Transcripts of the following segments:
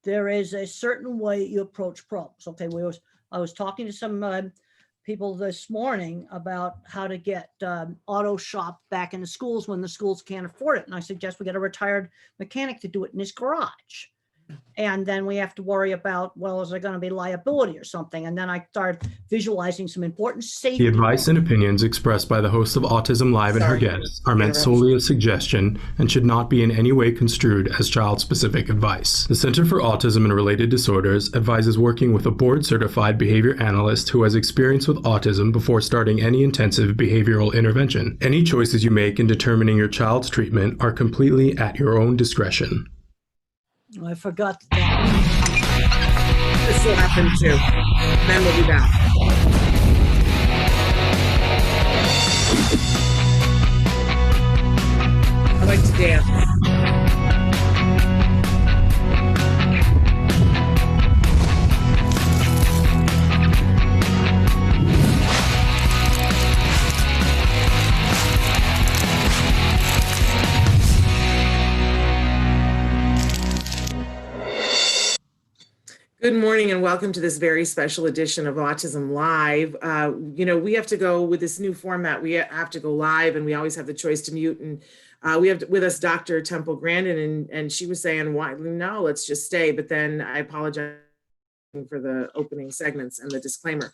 there is a certain way you approach problems. Okay, I was talking to some people this morning about how to get auto shop back in the schools when the schools can't afford it. And I suggest we get a retired mechanic to do it in his garage. And then we have to worry about, well, is there going to be liability or something? And then I started visualizing some important safety. The advice and opinions expressed by the host of Autism Live and her guests are meant solely as suggestion and should not be in any way construed as child-specific advice. The Center for Autism and Related Disorders advises working with a board-certified behavior analyst who has experience with autism before starting any intensive behavioral intervention. Any choices you make in determining your child's treatment are completely at your own discretion. I forgot that. This will happen too. Then we'll be back. I like to dance. Good morning and welcome to this very special edition of Autism Live. We have to go with this new format. We have to go live and we always have the choice to mute. And we have with us Dr. Temple Grandin and she was saying, why? No, let's just stay. But then I apologize for the opening segments and the disclaimer.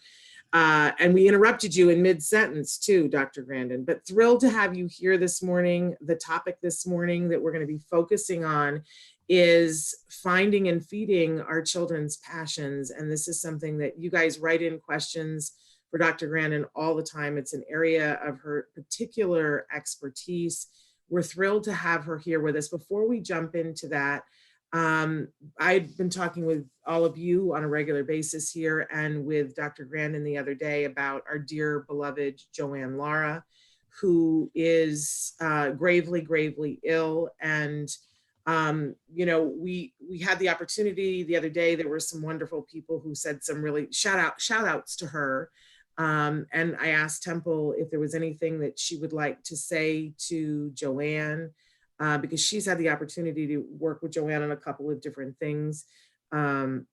And we interrupted you in mid-sentence too, Dr. Grandin, but thrilled to have you here this morning. The topic this morning that we're going to be focusing on is finding and feeding our children's passions. And this is something that you guys write in questions for Dr. Grandin all the time. It's an area of her particular expertise. We're thrilled to have her here with us. Before we jump into that, I've been talking with all of you on a regular basis here and with Dr. Grandin the other day about our dear beloved Joanne Lara, who is gravely ill. And we had the opportunity the other day. There were some wonderful people who said some really shout outs to her. And I asked Temple if there was anything that she would like to say to Joanne, because she's had the opportunity to work with Joanne on a couple of different things. And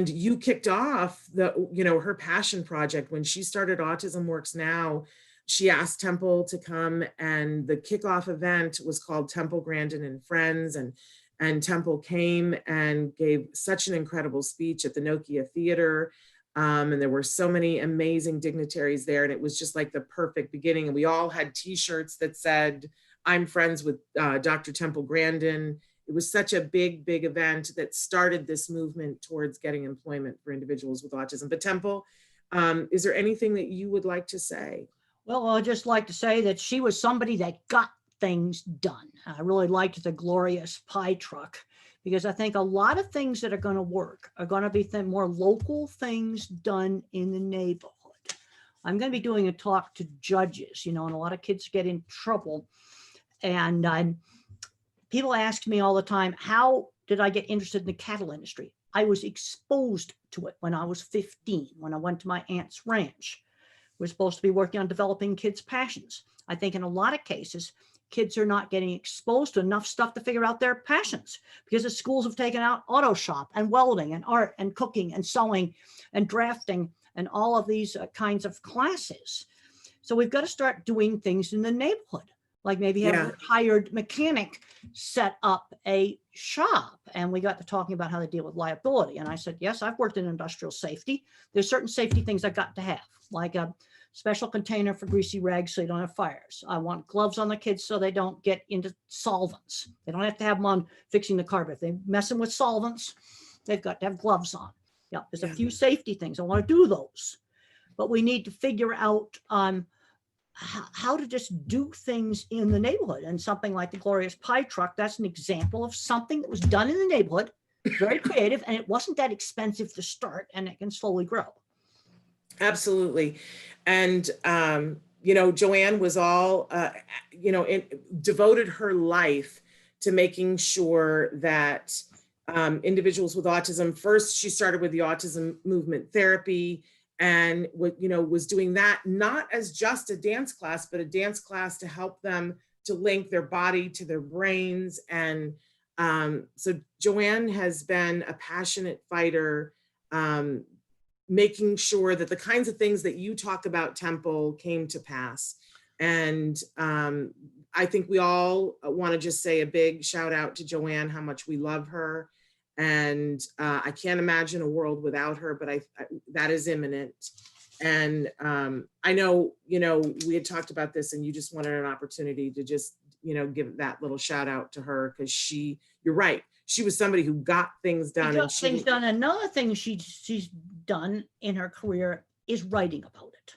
you kicked off her passion project when she started Autism Works Now. She asked Temple to come, and the kickoff event was called Temple Grandin and Friends. And Temple came and gave such an incredible speech at the Nokia Theater. And there were so many amazing dignitaries there. And it was just like the perfect beginning. And we all had T-shirts that said, I'm friends with Dr. Temple Grandin. It was such a big event that started this movement towards getting employment for individuals with autism. But Temple, is there anything that you would like to say? Well, I'd just like to say that she was somebody that got things done. I really liked the glorious pie truck because I think a lot of things that are going to work are going to be more local things done in the neighborhood. I'm going to be doing a talk to judges, and a lot of kids get in trouble. And people ask me all the time, how did I get interested in the cattle industry? I was exposed to it when I was 15, when I went to my aunt's ranch. We're supposed to be working on developing kids' passions. I think in a lot of cases, kids are not getting exposed to enough stuff to figure out their passions because the schools have taken out auto shop and welding and art and cooking and sewing and drafting and all of these kinds of classes. So we've got to start doing things in the neighborhood, like maybe have a hired mechanic set up a shop. And we got to talking about how to deal with liability. And I said, yes, I've worked in industrial safety. There's certain safety things I've got to have, like a special container for greasy rags so you don't have fires. I want gloves on the kids so they don't get into solvents. They don't have to have them on fixing the carpet. If they're messing with solvents, they've got to have gloves on. Yeah, there's a few safety things. I want to do those. But we need to figure out how to just do things in the neighborhood. And something like the glorious pie truck, that's an example of something that was done in the neighborhood, very creative, and it wasn't that expensive to start, and it can slowly grow. Absolutely. And, Joanne was all, devoted her life to making sure that individuals with autism, first she started with the autism movement therapy and was doing that not as just a dance class, but a dance class to help them to link their body to their brains and So Joanne has been a passionate fighter, making sure that the kinds of things that you talk about, Temple, came to pass. And I think we all want to just say a big shout out to Joanne, how much we love her. And I can't imagine a world without her, but that is imminent. And I know, we had talked about this and you just wanted an opportunity to just, give that little shout out to her, because you're right. She was somebody who got things done. Another thing she's done in her career is writing about it.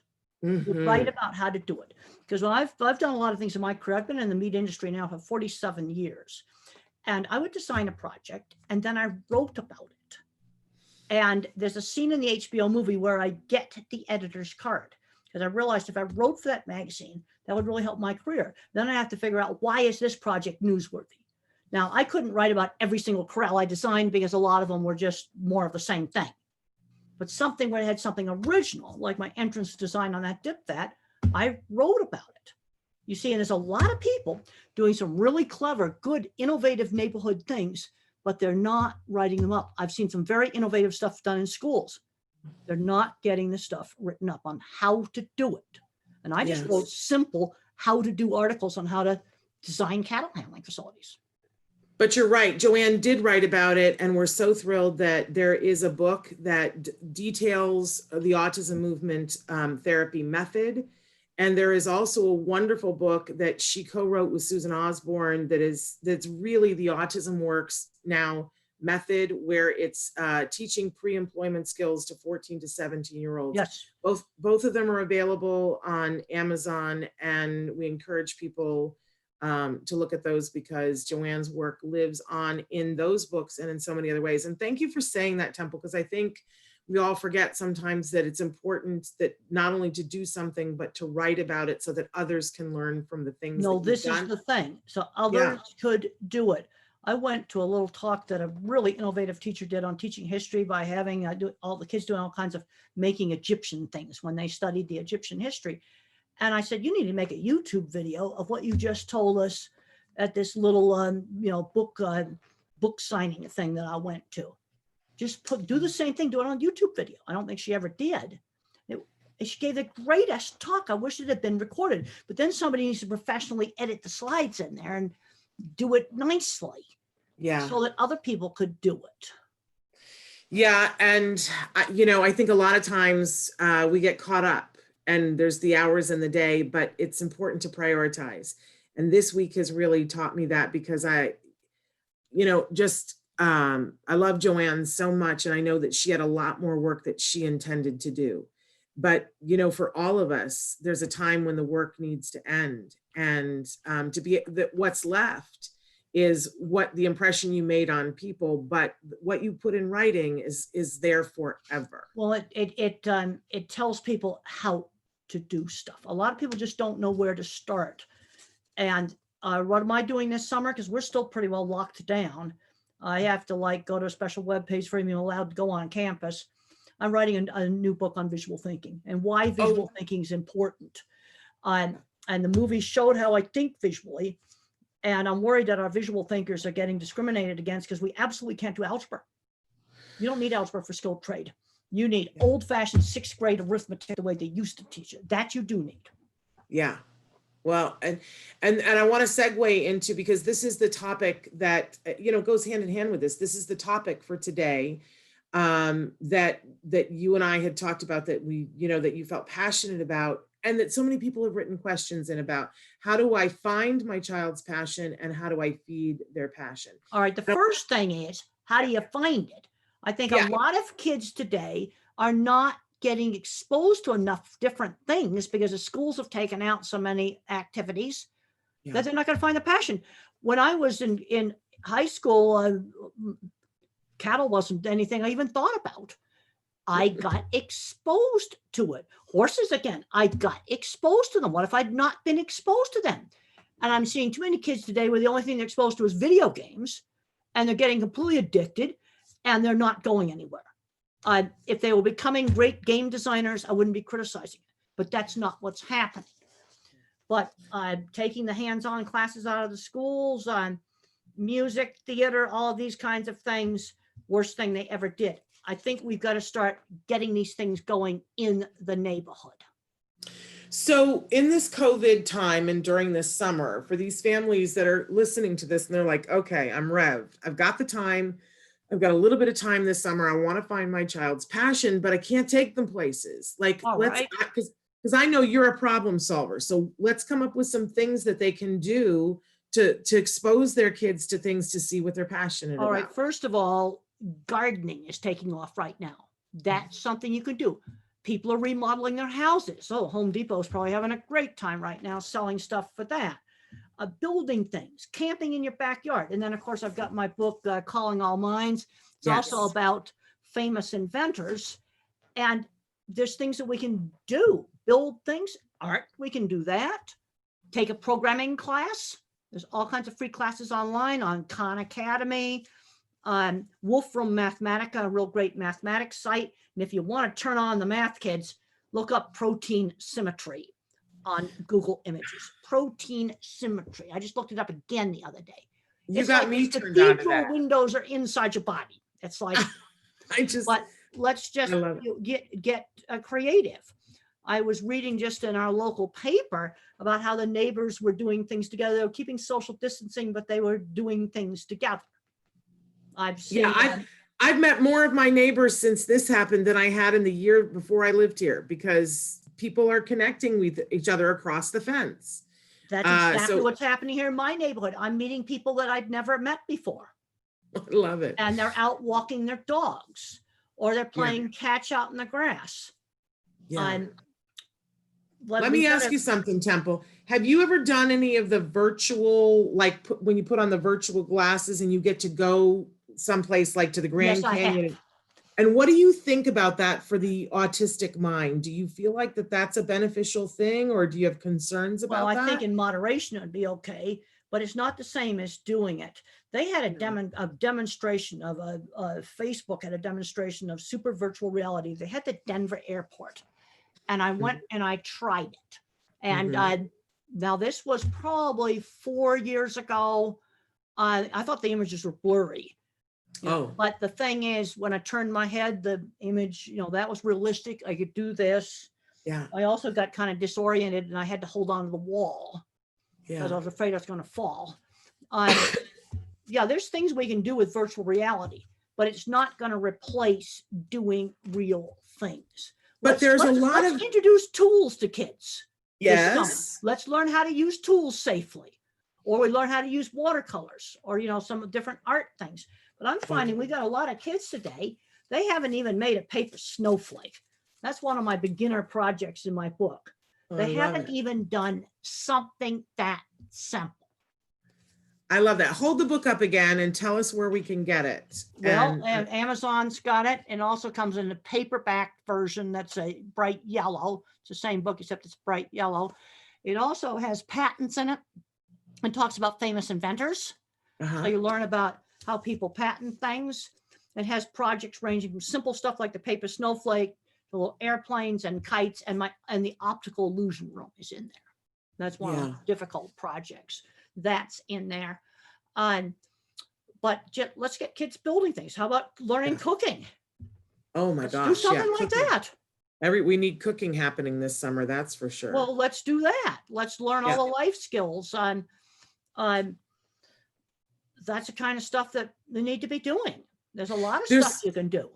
Write about how to do it. Because when I've done a lot of things in my career, I've been in the meat industry now for 47 years. And I would design a project and then I wrote about it. And there's a scene in the HBO movie where I get the editor's card, because I realized if I wrote for that magazine, that would really help my career. Then I have to figure out, why is this project newsworthy? Now, I couldn't write about every single corral I designed because a lot of them were just more of the same thing. But something where it had something original, like my entrance design on that dip vat, I wrote about it. You see, and there's a lot of people doing some really clever, good, innovative neighborhood things, but they're not writing them up. I've seen some very innovative stuff done in schools. They're not getting the stuff written up on how to do it. And I just wrote simple how to do articles on how to design cattle handling facilities. But you're right, Joanne did write about it, and we're so thrilled that there is a book that details the autism movement therapy method. And there is also a wonderful book that she co-wrote with Susan Osborne that's really the Autism Works Now method, where it's teaching pre-employment skills to 14 to 17-year-olds. Yes. Both of them are available on Amazon, and we encourage people to look at those, because Joanne's work lives on in those books and in so many other ways. And thank you for saying that, Temple, because I think we all forget sometimes that it's important that not only to do something, but to write about it so that others can learn from the things. No, this is the thing. So others could do it. I went to a little talk that a really innovative teacher did on teaching history by having all the kids doing all kinds of making Egyptian things when they studied the Egyptian history. And I said, you need to make a YouTube video of what you just told us at this little, book signing thing that I went to. Just do the same thing, do it on YouTube video. I don't think she ever did. She gave the greatest talk. I wish it had been recorded, but then somebody needs to professionally edit the slides in there and do it nicely. Yeah. So that other people could do it. Yeah. And, I think a lot of times we get caught up and there's the hours in the day, but it's important to prioritize. And this week has really taught me that, because I love Joanne so much. And I know that she had a lot more work that she intended to do. But, for all of us, there's a time when the work needs to end. And what's left is what the impression you made on people, but what you put in writing is there forever. Well, it tells people how to do stuff. A lot of people just don't know where to start. And what am I doing this summer? Because we're still pretty well locked down. I have to go to a special webpage for being allowed to go on campus. I'm writing a new book on visual thinking and why visual thinking is important. And the movie showed how I think visually. And I'm worried that our visual thinkers are getting discriminated against because we absolutely can't do algebra. You don't need algebra for skilled trade. You need old-fashioned 6th grade arithmetic the way they used to teach it. That you do need. Yeah. Well, and I want to segue into, because this is the topic that, goes hand in hand with this. This is the topic for today that you and I had talked about, that that you felt passionate about, and that so many people have written questions in about. How do I find my child's passion, and how do I feed their passion? All right. The first thing is, how do you find it? I think a lot of kids today are not getting exposed to enough different things because the schools have taken out so many activities that they're not going to find the passion. When I was in high school, cattle wasn't anything I even thought about. I got exposed to it. Horses, again, I got exposed to them. What if I'd not been exposed to them? And I'm seeing too many kids today where the only thing they're exposed to is video games, and they're getting completely addicted, and they're not going anywhere. If they were becoming great game designers, I wouldn't be criticizing it, but that's not what's happening. But taking the hands-on classes out of the schools, music, theater, all of these kinds of things, worst thing they ever did. I think we've got to start getting these things going in the neighborhood. So in this COVID time and during this summer, for these families that are listening to this and they're like, okay, I'm revved. I've got the time. I've got a little bit of time this summer. I want to find my child's passion, but I can't take them places. Like, because I know you're a problem solver. So let's come up with some things that they can do to expose their kids to things to see what they're passionate about. All right. First of all, gardening is taking off right now. That's something you could do. People are remodeling their houses. Oh, Home Depot is probably having a great time right now selling stuff for that. Building things, camping in your backyard. And then, of course, I've got my book, Calling All Minds. It's also about famous inventors. And there's things that we can do. Build things, art, we can do that. Take a programming class. There's all kinds of free classes online on Khan Academy. Wolfram Mathematica, a real great mathematics site. And if you want to turn on the math kids, look up protein symmetry on Google Images. Protein symmetry. I just looked it up again the other day. You got me turned on to that. Windows are inside your body. It's like, but let's just get creative. I was reading just in our local paper about how the neighbors were doing things together. They were keeping social distancing, but they were doing things together. I've seen I've met more of my neighbors since this happened than I had in the year before I lived here, because people are connecting with each other across the fence. That's exactly what's happening here in my neighborhood. I'm meeting people that I'd never met before. I love it. And they're out walking their dogs, or they're playing catch out in the grass. Yeah. Let me ask you something, Temple. Have you ever done any of the virtual, like when you put on the virtual glasses and you get to go someplace like to the Grand Canyon? And what do you think about that for the autistic mind? Do you feel like that's a beneficial thing, or do you have concerns about that? Well, I think in moderation it'd be okay, but it's not the same as doing it. They had a demonstration of Facebook had a demonstration of super virtual reality. They had the Denver airport, and I went and I tried it. And now this was probably 4 years ago. I thought the images were blurry. But the thing is, when I turned my head, the image, that was realistic. I could do this. Yeah. I also got kind of disoriented and I had to hold on to the wall because I was afraid I was going to fall. There's things we can do with virtual reality, but it's not going to replace doing real things. But let's introduce tools to kids. Yes. Let's learn how to use tools safely, or we learn how to use watercolors, or, some different art things. But I'm finding we got a lot of kids today, they haven't even made a paper snowflake. That's one of my beginner projects in my book. They haven't even done something that simple. I love that. Hold the book up again and tell us where we can get it. Well, and Amazon's got it. It also comes in a paperback version that's a bright yellow. It's the same book, except it's bright yellow. It also has patents in it and talks about famous inventors. So you learn about how people patent things. It has projects ranging from simple stuff like the paper snowflake, the little airplanes and kites, and the optical illusion room is in there. That's one of the difficult projects that's in there. But let's get kids building things. How about learning cooking? Oh my gosh. Do something like that. We need cooking happening this summer, that's for sure. Well, let's do that. Let's learn all the life skills. That's the kind of stuff that they need to be doing. There's a lot of stuff you can do.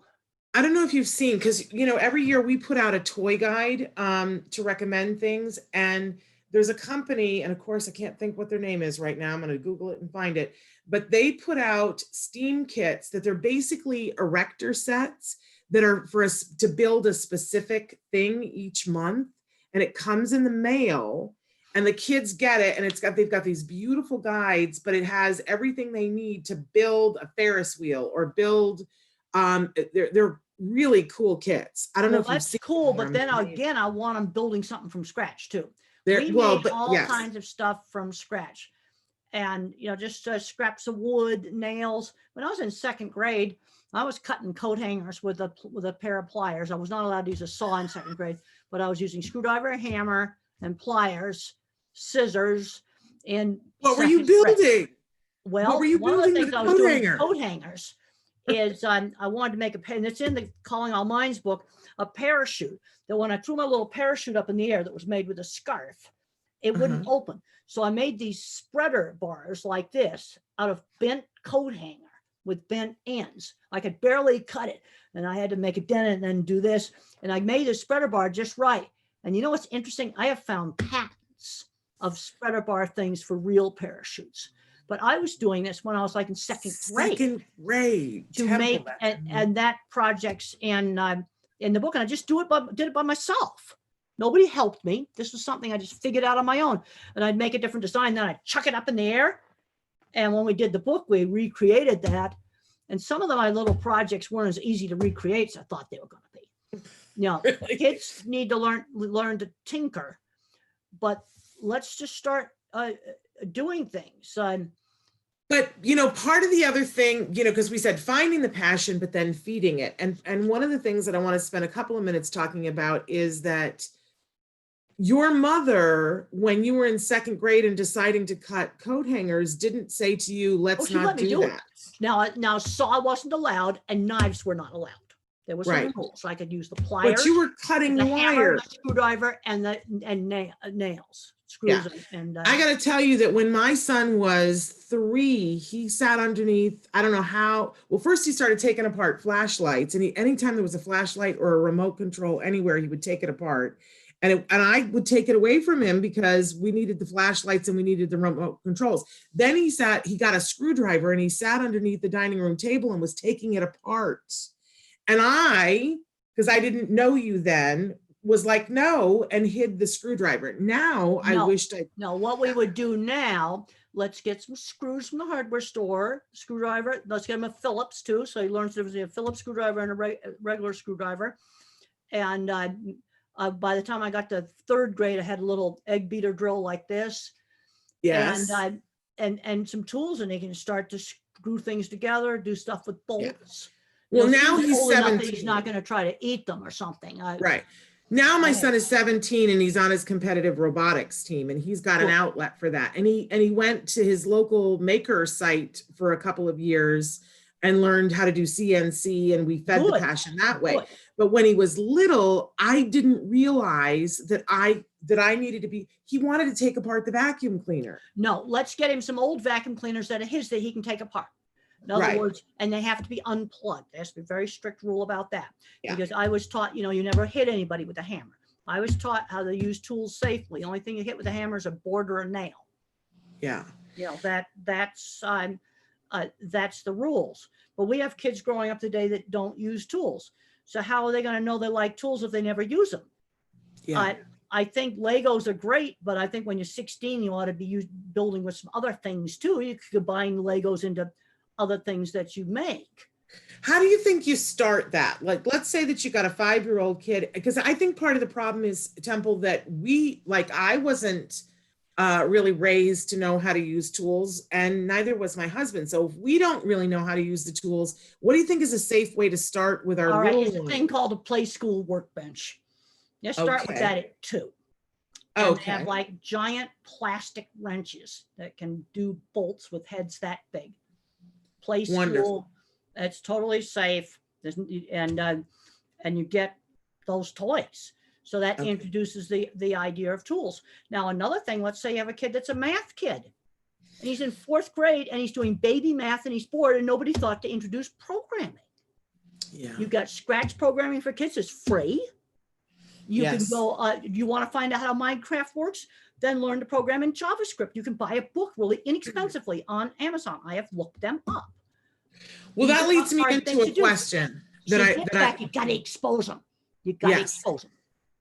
I don't know if you've seen, because every year we put out a toy guide to recommend things, and there's a company, and of course I can't think what their name is right now. I'm going to Google it and find it, but they put out STEAM kits that they're basically erector sets that are for us to build a specific thing each month, and it comes in the mail. And the kids get it, and they've got these beautiful guides, but it has everything they need to build a Ferris wheel or build. They're really cool kits. I don't know if that's cool, but then again, I want them building something from scratch too. We made all kinds of stuff from scratch, and just scraps of wood, nails. When I was in second grade, I was cutting coat hangers with a pair of pliers. I was not allowed to use a saw in second grade, but I was using screwdriver, hammer, and pliers, scissors. And what were you building? Well, What were you one of the building things with a I was coat doing hanger? with coat hangers is I wanted to make and it's in the Calling All Minds book, a parachute that when I threw my little parachute up in the air that was made with a scarf, it wouldn't open. So I made these spreader bars like this out of bent coat hanger with bent ends. I could barely cut it, and I had to make a dent and then do this. And I made a spreader bar just right. And you know what's interesting? I have found patents of spreader bar things for real parachutes. But I was doing this when I was like in second grade. Second grade. To Temple, make and that project's in the book, and I just did it by myself. Nobody helped me. This was something I just figured out on my own. And I'd make a different design, then I'd chuck it up in the air. And when we did the book, we recreated that. And some of my little projects weren't as easy to recreate as I thought they were going to be. You know, Really? kids need to learn to tinker, but let's just start doing things. But, you know, part of the other thing, you know, because we said finding the passion, but then feeding it. And one of the things that I want to spend a couple of minutes talking about is that your mother, when you were in second grade and deciding to cut coat hangers, didn't say to you, let's she not let me do do it. that. Now saw wasn't allowed and knives were not allowed. There was some Right. rules. I could use the pliers, But you were cutting the hammer, wire. the screwdriver, and nails, screws. And I got to tell you that when my son was 3, he sat underneath, I don't know how, well, first he started taking apart flashlights, and anytime there was a flashlight or a remote control anywhere, he would take it apart. And I would take it away from him because we needed the flashlights and we needed the remote controls. Then he got a screwdriver and he sat underneath the dining room table and was taking it apart. And because I didn't know you then, was like, no, and hid the screwdriver. Now I wished I. No, what we would do now, let's get some screws from the hardware store, screwdriver. Let's get him a Phillips too. So he learns there's a Phillips screwdriver and a regular screwdriver. And by the time I got to third grade, I had a little egg beater drill like this. Yes. And some tools, and they can start to screw things together, do stuff with bolts. Well, now he's old enough that 17. he's not going to try to eat them or something. Right. Now my son is 17 and he's on his competitive robotics team, and he's got an outlet for that. And he went to his local maker site for a couple of years and learned how to do CNC, and we fed the passion that way. But when he was little, I didn't realize that I needed to he wanted to take apart the vacuum cleaner. No, let's get him some old vacuum cleaners that are his that he can take apart. In other words, and they have to be unplugged. There has to be a very strict rule about that. Because I was taught, you never hit anybody with a hammer. I was taught how to use tools safely. The only thing you hit with a hammer is a board or a nail. Yeah. That's the rules. But we have kids growing up today that don't use tools. So how are they going to know they like tools if they never use them? Yeah. I think Legos are great, but I think when you're 16, you ought to be building with some other things too. You could combine Legos into other things that you make. How do you think you start that? Like, let's say that you got a 5-year-old kid, because I think part of the problem is, Temple, that I wasn't really raised to know how to use tools, and neither was my husband. So if we don't really know how to use the tools, what do you think is a safe way to start with our little It's a one? thing called a play school workbench. You start with that at 2. And they have like giant plastic wrenches that can do bolts with heads that big. Play school. Wonderful. It's totally safe. And you get those toys. So that introduces the idea of tools. Now, another thing, let's say you have a kid that's a math kid. And he's in 4th grade and he's doing baby math and he's bored, and nobody thought to introduce programming. Yeah. You got Scratch programming for kids. It's free. You can go, you want to find out how Minecraft works? Then learn to program in JavaScript. You can buy a book really inexpensively on Amazon. I have looked them up. Well, These that are leads me hard into things a to do. question You got to expose them. You got to expose them.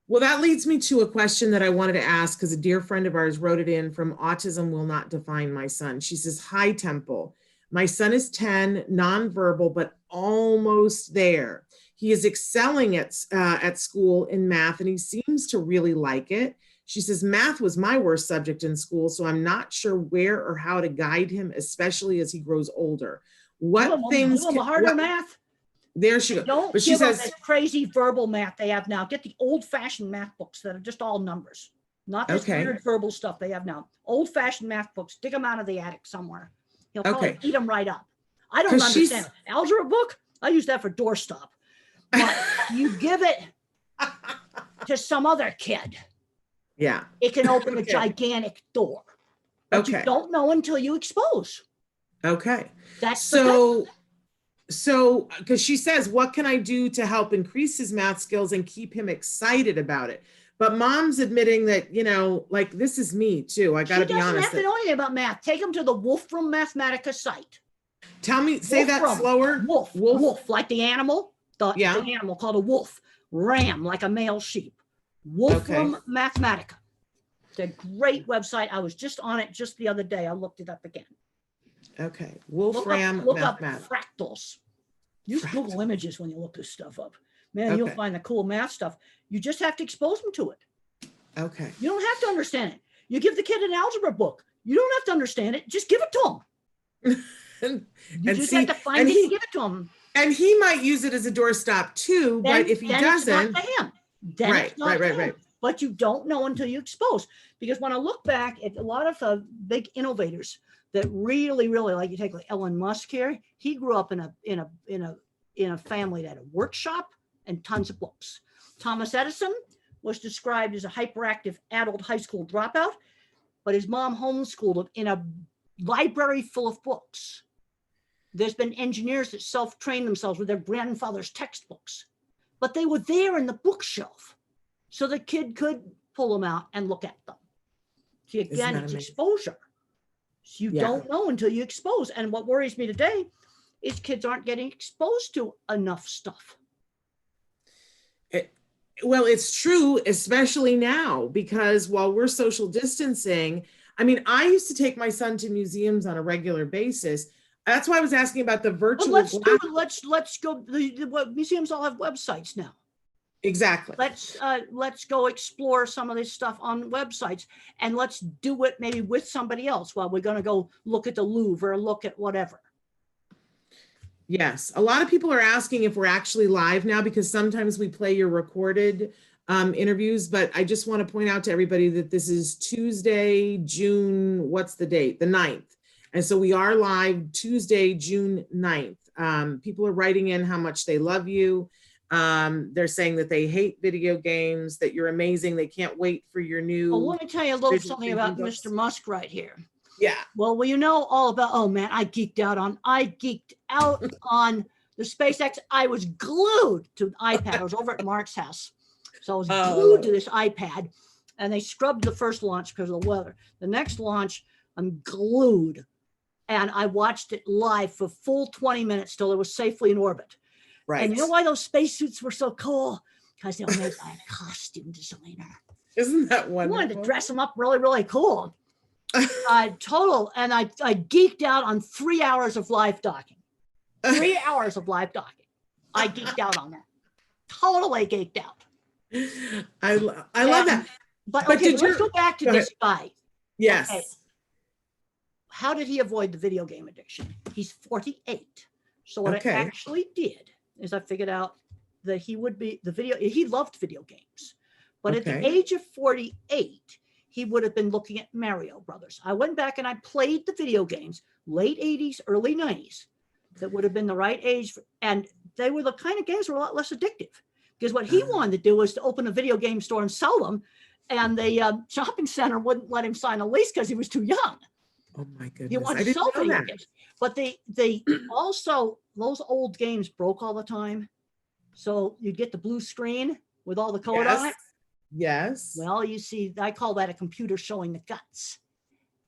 Well, that leads me to a question that I wanted to ask, because a dear friend of ours wrote it in from Autism Will Not Define My Son. She says, "Hi, Temple. My son is 10, nonverbal, but almost there. He is excelling at school in math, and he seems to really like it. She says, math was my worst subject in school, so I'm not sure where or how to guide him, especially as he grows older. What things? Give them harder math. There she goes. Don't but she give them says, this crazy verbal math they have now. Get the old-fashioned math books that are just all numbers, not this weird verbal stuff they have now. Old-fashioned math books. Dig them out of the attic somewhere. He'll probably Okay. eat them right up. I don't 'Cause she's- understand. Algebra book, I use that for doorstop. But you give it to some other kid, Yeah. it can open a Okay. gigantic door. But you Okay. don't know until you expose. Okay. That's the thing. So, because she says, what can I do to help increase his math skills and keep him excited about it? But mom's admitting that, like, this is me too. I got to She be doesn't honest. have to know anything about math. Take him to the Wolfram Mathematica site. Tell me, say that Wolfram. slower. Wolf, like the animal, the Yeah. animal called a wolf. Ram, like a male sheep. Wolfram Mathematica. It's a great website. I was just on it just the other day. I looked it up again. Okay. Look Wolfram up Mathematica. fractals. Use Google Images when you look this stuff up. Man, you'll find the cool math stuff. You just have to expose them to it. Okay. You don't have to understand it. You give the kid an algebra book. You don't have to understand it. Just give it to him. You just have to find it and give it to him. And he might use it as a doorstop too, but if he doesn't, it's not to him. Then it's not to him. But you don't know until you expose. Because when I look back at a lot of big innovators that really, really, like you take like Elon Musk here, he grew up in a family that had a workshop and tons of books. Thomas Edison was described as a hyperactive adult high school dropout, but his mom homeschooled him in a library full of books. There's been engineers that self-trained themselves with their grandfather's textbooks, but they were there in the bookshelf. So the kid could pull them out and look at them. See, again, it's exposure. So you don't know until you expose. And what worries me today is kids aren't getting exposed to enough stuff. Well, it's true, especially now, because while we're social distancing, I mean, I used to take my son to museums on a regular basis. That's why I was asking about the virtual. Let's go. The museums all have websites now. Exactly. Let's go explore some of this stuff on websites, and let's do it maybe with somebody else while we're going to go look at the Louvre or look at whatever. Yes. A lot of people are asking if we're actually live now, because sometimes we play your recorded interviews, but I just want to point out to everybody that this is Tuesday, June, what's the date? The 9th. And so we are live Tuesday, June 9th. People are writing in how much they love you. They're saying that they hate video games, that you're amazing. They can't wait for your new. Well, let me tell you a little something about Mr. Musk right here. Yeah. Well, you know all about, oh man, I geeked out on the SpaceX. I was glued to the iPad. I was over at Mark's house. So I was glued to this iPad, and they scrubbed the first launch because of the weather. The next launch, I'm glued. And I watched it live for full 20 minutes till it was safely in orbit. Right. And you know why those spacesuits were so cool? Because they were made by a costume designer. Isn't that wonderful? I wanted to dress them up really, really cool. Total. And I geeked out on 3 hours of live docking. 3 hours of live docking. I geeked out on that. Totally geeked out. I love that. But okay, let's go back to this guy. Yes. Okay. How did he avoid the video game addiction? He's 48. So what I actually did is I figured out that he loved video games. But at the age of 48, he would have been looking at Mario Brothers. I went back and I played the video games, late 80s, early 90s, that would have been the right age. And they were the kind of games that were a lot less addictive. Because what he wanted to do was to open a video game store and sell them. And the shopping center wouldn't let him sign a lease because he was too young. Oh my goodness. He wanted to sell video games. But they also, those old games broke all the time. So you'd get the blue screen with all the code on it. Yes. Well, you see, I call that a computer showing the guts.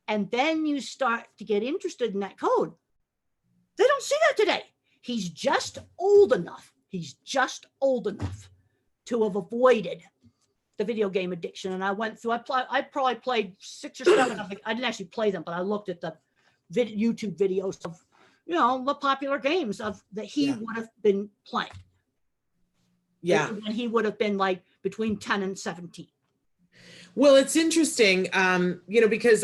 And then you start to get interested in that code. They don't see that today. He's just old enough. To have avoided the video game addiction. And I went through, I probably played 6 or 7 of them. I didn't actually play them, but I looked at the YouTube videos of, the popular games that he would have been playing. Yeah. And he would have been like between 10 and 17. Well, it's interesting, because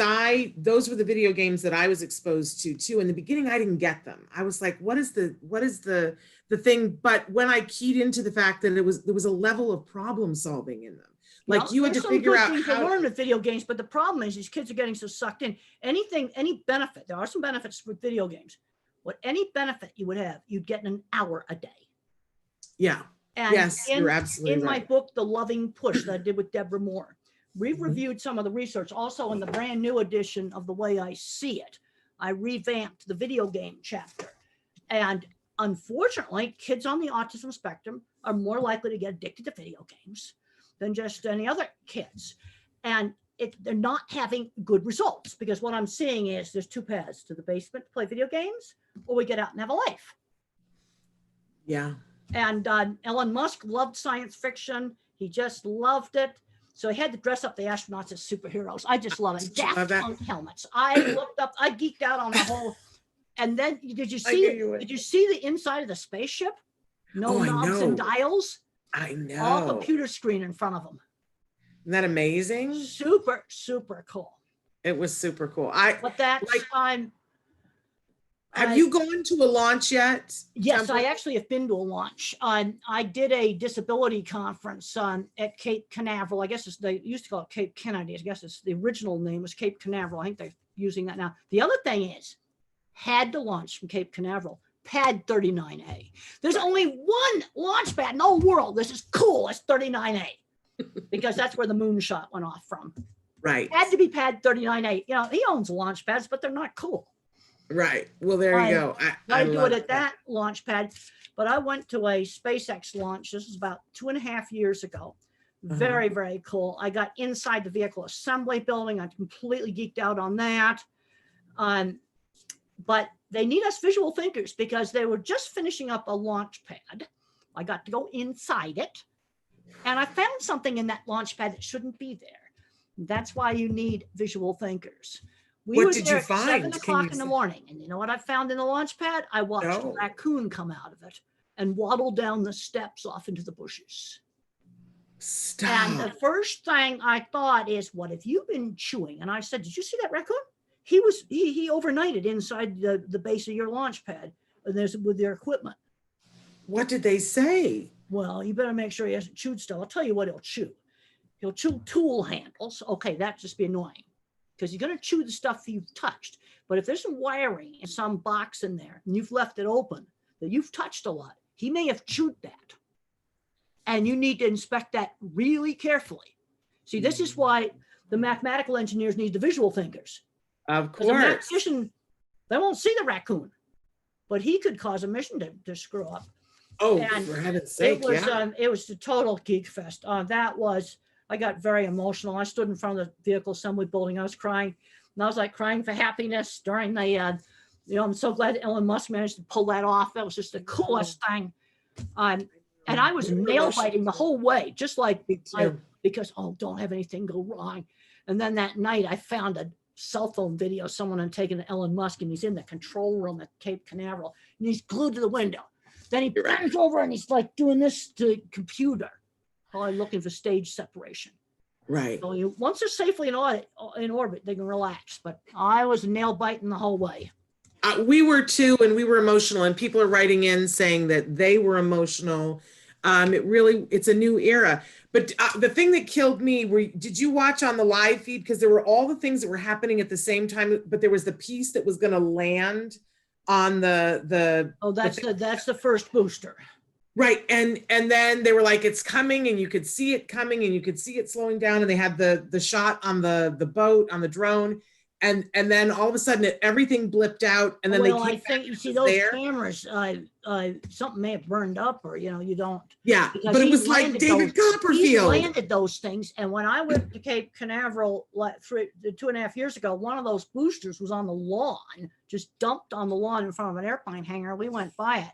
those were the video games that I was exposed to too. In the beginning, I didn't get them. I was like, what is the thing? But when I keyed into the fact that there was a level of problem solving in them, Like you had to there's some figure good out things to how. learn with video games, but the problem is these kids are getting so sucked in. Any benefit, there are some benefits with video games. Any benefit you would have, you'd get in an hour a day. Yeah. And Yes, you're absolutely in my right. book, The Loving Push, that I did with Deborah Moore, we've Mhm. reviewed some of the research. Also in the brand new edition of The Way I See It, I revamped the video game chapter. And unfortunately, kids on the autism spectrum are more likely to get addicted to video games than just any other kids. And they're not having good results, because what I'm seeing is there's two paths: to the basement to play video games, or we get out and have a life. Yeah. And Elon Musk loved science fiction. He just loved it. So he had to dress up the astronauts as superheroes. I just love it. Did you love that? Daft Punk helmets. I looked up, I geeked out on the whole. And then did you I knew see you would. did you see the inside of the spaceship? No Oh, I knobs and know. dials, I know. all computer screen in front of them. Isn't that amazing? Super, super cool. It was super cool. But that's Have you gone to a launch yet? Yes, Temple? I actually have been to a launch. I did a disability conference at Cape Canaveral. I guess they used to call it Cape Kennedy. I guess the original name was Cape Canaveral. I think they're using that now. The other thing is, had to launch from Cape Canaveral, pad 39A. There's only one launch pad in the whole world. This is cool. It's 39A, because that's where the moonshot went off from. Right. Had to be pad 39A. He owns launch pads, but they're not cool. Right. Well, there you go. I do it at that launch pad, but I went to a SpaceX launch. This was about 2.5 years ago. Very, very cool. I got inside the vehicle assembly building. I completely geeked out on that. But they need us visual thinkers, because they were just finishing up a launch pad. I got to go inside it, and I found something in that launch pad that shouldn't be there. That's why you need visual thinkers. What did you find? 7 o'clock in the morning. And you know what I found in the launch pad? I watched a No. raccoon come out of it and waddle down the steps off into the bushes. Stop. And the first thing I thought is, what have you been chewing? And I said, did you see that raccoon? He overnighted inside the base of your launch pad with their equipment. What did they say? Well, you better make sure he hasn't chewed stuff. I'll tell you what he'll chew. He'll chew tool handles. Okay, that'd just be annoying, because you're going to chew the stuff you've touched. But if there's some wiring in some box in there and you've left it open that you've touched a lot, he may have chewed that. And you need to inspect that really carefully. See, this is why the mathematical engineers need the visual thinkers. Of Because a course. mathematician, they won't see the raccoon, but he could cause a mission to screw up. Oh, And for heaven's sake, yeah. It was the total geek fest. I got very emotional. I stood in front of the vehicle assembly building. I was crying, and I was like crying for happiness during the, I'm so glad Elon Musk managed to pull that off. That was just the coolest thing. And I was nail biting the whole way, just like, because, don't have anything go wrong. And then that night I found a cell phone video someone had taken to Elon Musk, and he's in the control room at Cape Canaveral, and he's glued to the window. Then he bends over and he's like doing this to the computer, probably looking for stage separation. Right. So once they're safely in orbit, they can relax. But I was nail biting the whole way. We were too, and we were emotional, and people are writing in saying that they were emotional. It's a new era. But the thing that killed me, did you watch on the live feed? Because there were all the things that were happening at the same time, but there was the piece that was going to land on that's the first booster. Right. And then they were like, it's coming, and you could see it coming, and you could see it slowing down, and they had the shot on the boat, on the drone. And then all of a sudden everything blipped out, and then I think you see those cameras, something may have burned up, or you don't. Yeah, but it was like David Copperfield. He landed those things, and when I went to Cape Canaveral 2.5 years ago, one of those boosters was on the lawn, just dumped on the lawn in front of an airplane hangar. We went by it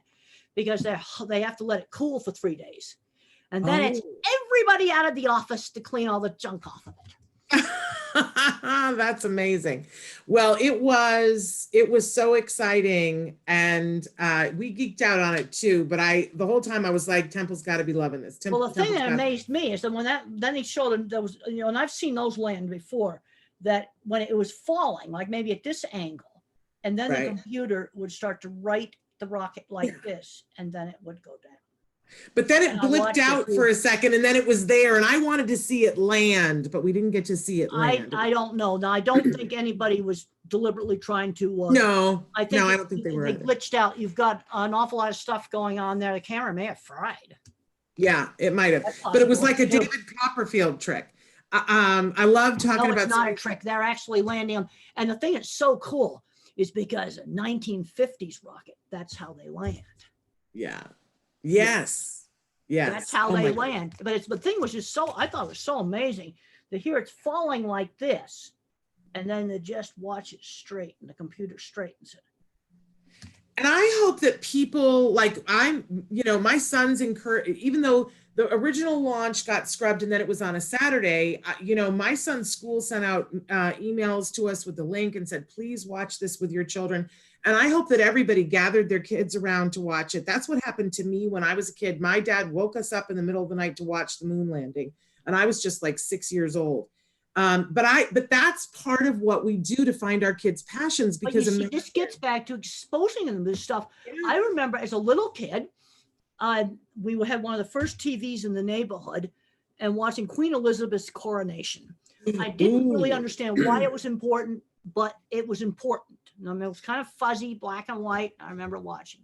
because they have to let it cool for 3 days, and then it's everybody out of the office to clean all the junk off of it. That's amazing. Well, it was so exciting, and we geeked out on it too. But the whole time I was like, Temple's got to be loving this. Well, the thing that amazed me is that then he showed them there was, and I've seen those land before, that when it was falling, like maybe at this angle, and then the computer would start to write the rocket like this, and then it would go down. But then And it I blipped watched it out too. for a second and then it was there and I wanted to see it land, but we didn't get to see it land. I don't know. Now, I don't think anybody was deliberately trying to, No, I think I don't think they were they either. glitched out. You've got an awful lot of stuff going on there. The camera may have fried. Yeah, it might have, That's but it was possible, like a too. David Copperfield trick. I love talking No, it's about not a trick. They're actually landing them. And the thing that's so cool is because a 1950s rocket, that's how they land. Yeah. Yes. Yes. That's how Oh they my God. land. But it's the thing was just so, I thought it was so amazing to hear it's falling like this. And then they just watch it straight and the computer straightens it. And I hope that people like my son's encouraged, even though the original launch got scrubbed and then it was on a Saturday, my son's school sent out emails to us with the link and said, please watch this with your children. And I hope that everybody gathered their kids around to watch it. That's what happened to me when I was a kid. My dad woke us up in the middle of the night to watch the moon landing. And I was just like 6 years old. But that's part of what we do to find our kids' passions, because but you see, this gets back to exposing them to this stuff. Yeah. I remember as a little kid, we had one of the first TVs in the neighborhood and watching Queen Elizabeth's coronation. I didn't really understand why it was important, but it was important. I mean, it was kind of fuzzy, black and white. I remember watching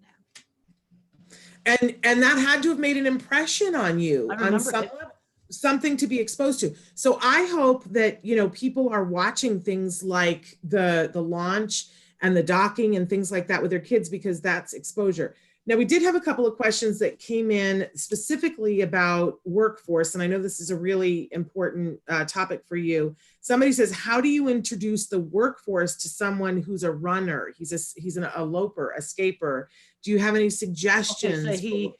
that. And that had to have made an impression on you I on remember some it. level, something to be exposed to. So I hope that people are watching things like the launch and the docking and things like that with their kids, because that's exposure. Now, we did have a couple of questions that came in specifically about workforce, and I know this is a really important topic for you. Somebody says, how do you introduce the workforce to someone who's a runner? He's an eloper, escaper. Do you have any suggestions? Okay,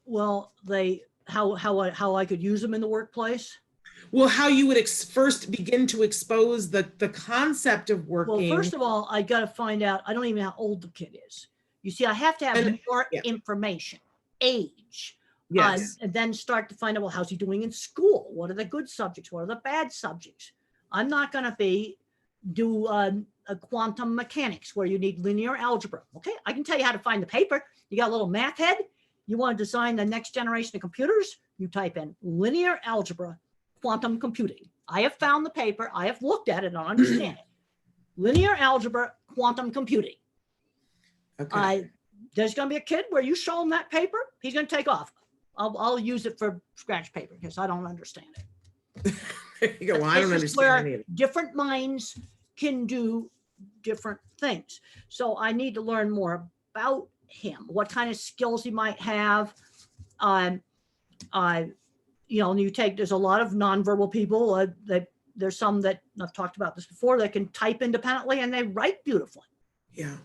so how I could use them in the workplace? Well, how you would first begin to expose the concept of working. Well, first of all, I got to find out, I don't even know how old the kid is. You see, I have to have more information, age, Yes. and then start to find out, well, how's he doing in school? What are the good subjects? What are the bad subjects? I'm not going to do a quantum mechanics where you need linear algebra. Okay, I can tell you how to find the paper. You got a little math head. You want to design the next generation of computers? You type in linear algebra, quantum computing. I have found the paper. I have looked at it and I understand it. Linear algebra, quantum computing. Okay. There's going to be a kid where you show him that paper, he's going to take off. I'll use it for scratch paper because I don't understand it. There you go. Well, I don't This is where understand any of it. different minds can do different things. So I need to learn more about him, what kind of skills he might have. There's a lot of nonverbal people that there's some that I've talked about this before that can type independently and they write beautifully. Yeah.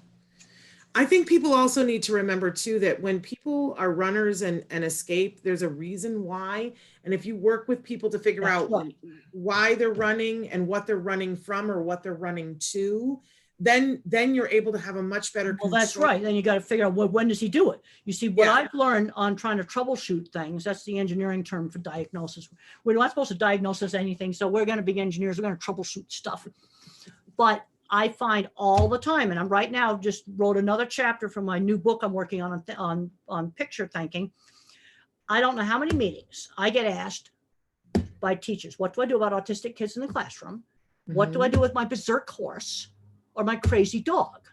I think people also need to remember too, that when people are runners and escape, there's a reason why. And if you work with people to figure That's out right. why they're running and what they're running from or what they're running to, then you're able to have a much better Well, that's control. right. Then you got to figure out, well, when does he do it? You see, what Yeah. I've learned on trying to troubleshoot things, that's the engineering term for diagnosis. We're not supposed to diagnose anything. So we're going to be engineers. We're going to troubleshoot stuff. But I find all the time, and I'm right now just wrote another chapter from my new book I'm working on picture thinking. I don't know how many meetings I get asked by teachers, what do I do about autistic kids in the classroom? What do I do with my berserk horse or my crazy dog?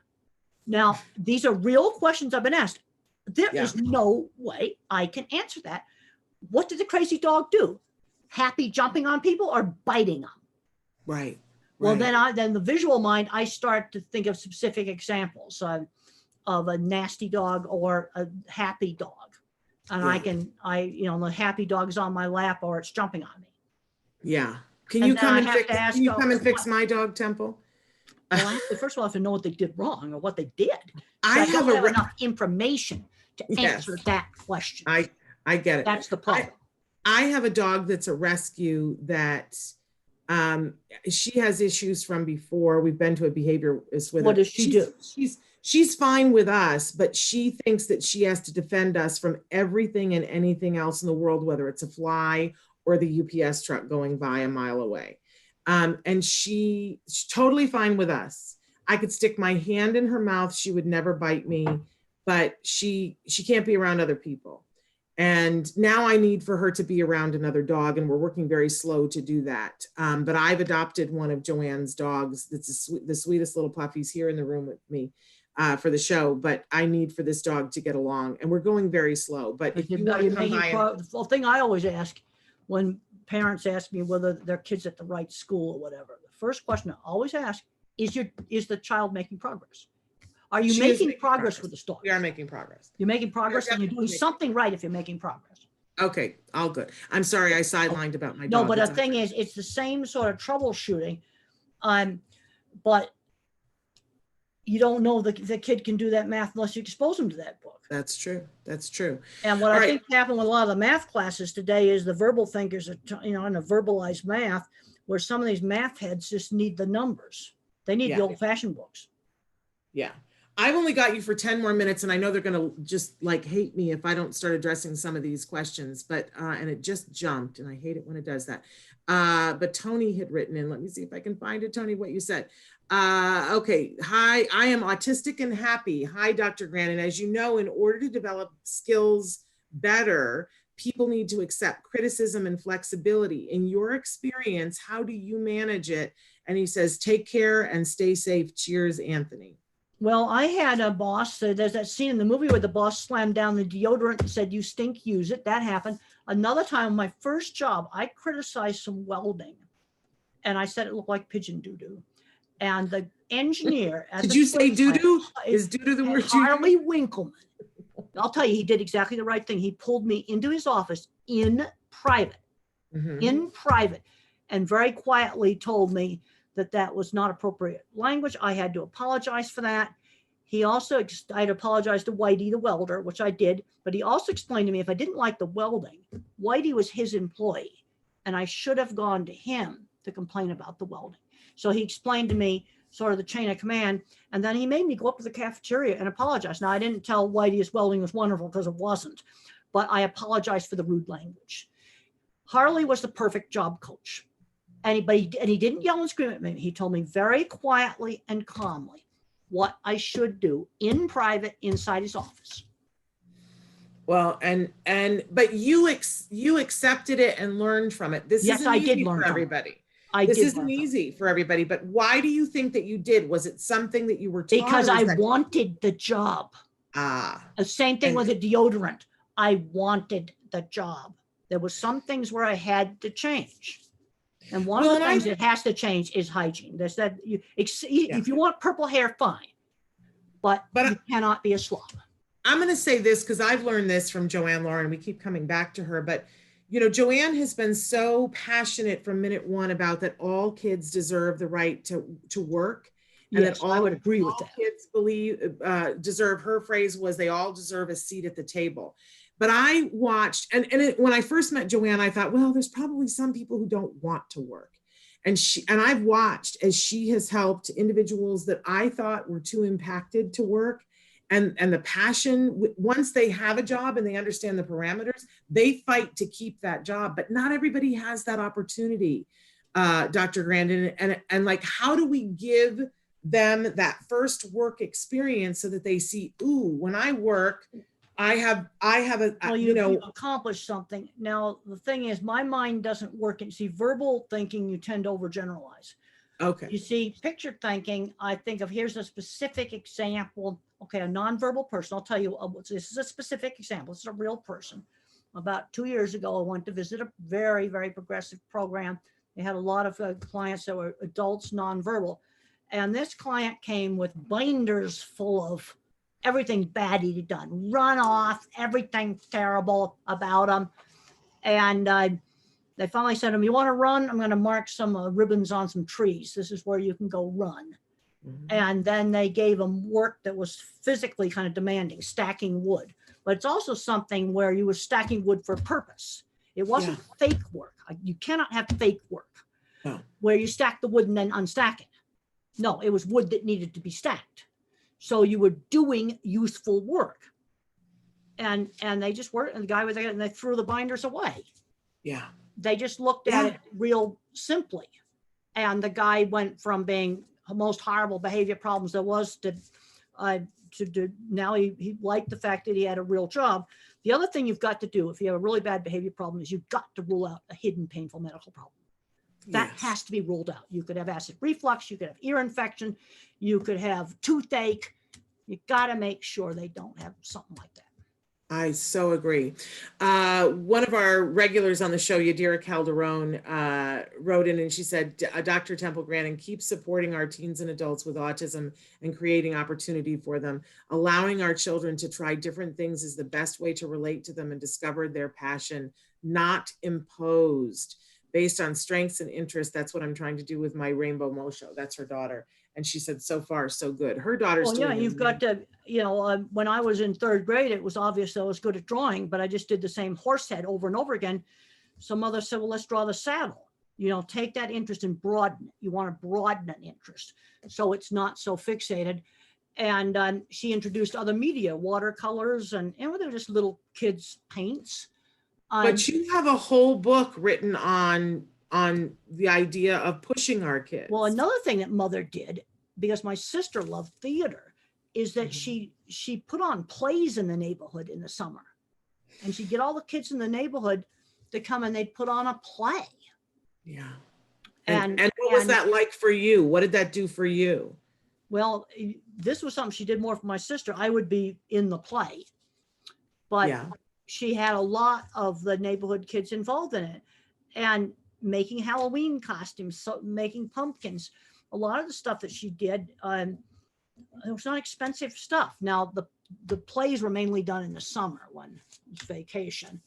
Now, these are real questions I've been asked. There is no way I can answer that. What did the crazy dog do? Happy jumping on people or biting them? Right. Well, right. then the visual mind, I start to think of specific examples of a nasty dog or a happy dog. And the happy dog's on my lap or it's jumping on me. Yeah. Can And you then come I and have fix, to ask, can you come and fix what- my dog, Temple? Well, first of all, I have to know what they did wrong or what they did. So I don't have have enough information to Yes. answer that question. I get it. That's the problem. I have a dog that's a rescue that she has issues from before. We've been to a behaviorist with her. What does she do? She's fine with us, but she thinks that she has to defend us from everything and anything else in the world, whether it's a fly or the UPS truck going by a mile away. And she's totally fine with us. I could stick my hand in her mouth. She would never bite me, but she can't be around other people. And now I need for her to be around another dog, and we're working very slow to do that. But I've adopted one of Joanne's dogs. That's the sweetest little puppy. He's here in the room with me for the show, but I need for this dog to get along, and we're going very slow. But if you want to come by, the thing I always ask when parents ask me whether their kid's at the right school or whatever, the first question I always ask is the child making progress? Are you making progress with this dog? We are making progress. You're making progress, and you're doing something right if you're making progress. Okay, all good. I'm sorry I sidelined about my dog. No, but the thing is, it's the same sort of troubleshooting. But you don't know the kid can do that math unless you expose them to that book. That's true. That's true. And what I think happened with a lot of the math classes today is the verbal thinkers are, in a verbalized math, where some of these math heads just need the numbers. They need the old-fashioned books. Yeah. I've only got you for 10 more minutes, and I know they're going to just like hate me if I don't start addressing some of these questions, but, and it just jumped, and I hate it when it does that. But Tony had written in, let me see if I can find it, Tony, what you said. Okay. Hi, I am autistic and happy. Hi, Dr. Grandin. As you know, in order to develop skills better, people need to accept criticism and flexibility. In your experience, how do you manage it? And he says, take care and stay safe. Cheers, Anthony. Well, I had a boss, there's that scene in the movie where the boss slammed down the deodorant and said, you stink, use it. That happened. Another time, my first job, I criticized some welding. And I said it looked like pigeon doo-doo. And the engineer at Did you say doo-doo? Is doo-doo the word? Harley Winkleman. I'll tell you, he did exactly the right thing. He pulled me into his office in private, and very quietly told me that was not appropriate language. I had to apologize for that. He also, I had apologized to Whitey, the welder, which I did, but he also explained to me if I didn't like the welding, Whitey was his employee, and I should have gone to him to complain about the welding. So he explained to me sort of the chain of command, and then he made me go up to the cafeteria and apologize. Now, I didn't tell Whitey his welding was wonderful because it wasn't, but I apologized for the rude language. Harley was the perfect job coach. And he didn't yell and scream at me. He told me very quietly and calmly what I should do in private inside his office. Well, but you accepted it and learned from it. This isn't easy for everybody. This isn't easy for everybody, but why do you think that you did? Was it something that you were taught? Because I wanted the job. The same thing with the deodorant. I wanted the job. There was some things where I had to change. And one of the things that has to change is hygiene. There's that if you want purple hair, fine, but you cannot be a slob. I'm going to say this because I've learned this from Joanne Lauren. We keep coming back to her, but Joanne has been so passionate from minute one about that all kids deserve the right to work, and that I would agree with that. Kids deserve. Her phrase was, "They all deserve a seat at the table." But I watched, when I first met Joanne, I thought, well, there's probably some people who don't want to work. And I've watched as she has helped individuals that I thought were too impacted to work. And the passion, once they have a job and they understand the parameters, they fight to keep that job. But not everybody has that opportunity, Dr. Grandin. And like, how do we give them that first work experience so that they see, ooh, when I work, I have you've accomplished something. Now, the thing is, my mind doesn't work. And see, verbal thinking, you tend to overgeneralize. Okay. You see, picture thinking, I think of, here's a specific example. Okay, a nonverbal person. I'll tell you, this is a specific example. This is a real person. About 2 years ago, I went to visit a very, very progressive program. They had a lot of clients that were adults, nonverbal. And this client came with binders full of everything bad he'd done, run off, everything terrible about him. And they finally said to him, you want to run? I'm going to mark some ribbons on some trees. This is where you can go run. And then they gave him work that was physically kind of demanding, stacking wood. But it's also something where you were stacking wood for a purpose. It wasn't fake work. You cannot have fake work where you stack the wood and then unstack it. No, it was wood that needed to be stacked. So you were doing useful work. And they just worked, and the guy was there, and they threw the binders away. Yeah. They just looked at it real simply. And the guy went from being the most horrible behavior problems there was to now he liked the fact that he had a real job. The other thing you've got to do if you have a really bad behavior problem is you've got to rule out a hidden painful medical problem. That Yes. has to be ruled out. You could have acid reflux, you could have ear infection, you could have toothache. You got to make sure they don't have something like that. I so agree. One of our regulars on the show, Yadira Calderon, wrote in and she said, Dr. Temple Grandin, keep supporting our teens and adults with autism and creating opportunity for them. Allowing our children to try different things is the best way to relate to them and discover their passion, not imposed. Based on strengths and interests, that's what I'm trying to do with my Rainbow Mo show. That's her daughter. And she said, so far, so good. Her daughter's Well, yeah, you've got to, when I was in third grade, it was obvious I was good at drawing, but I just did the same horse head over and over again. So mother said, well, let's draw the saddle. Take that interest and broaden it. You want to broaden an interest so it's not so fixated. And she introduced other media, watercolors, and they were just little kids' paints. But you have a whole book written on the idea of pushing our kids. Well, another thing that mother did, because my sister loved theater, is that she put on plays in the neighborhood in the summer. And she'd get all the kids in the neighborhood to come and they'd put on a play. Yeah. And what was that like for you? What did that do for you? Well, this was something she did more for my sister. I would be in the play. But Yeah. she had a lot of the neighborhood kids involved in it. And making Halloween costumes, so making pumpkins, a lot of the stuff that she did, it was not expensive stuff. Now the plays were mainly done in the summer when it was vacation.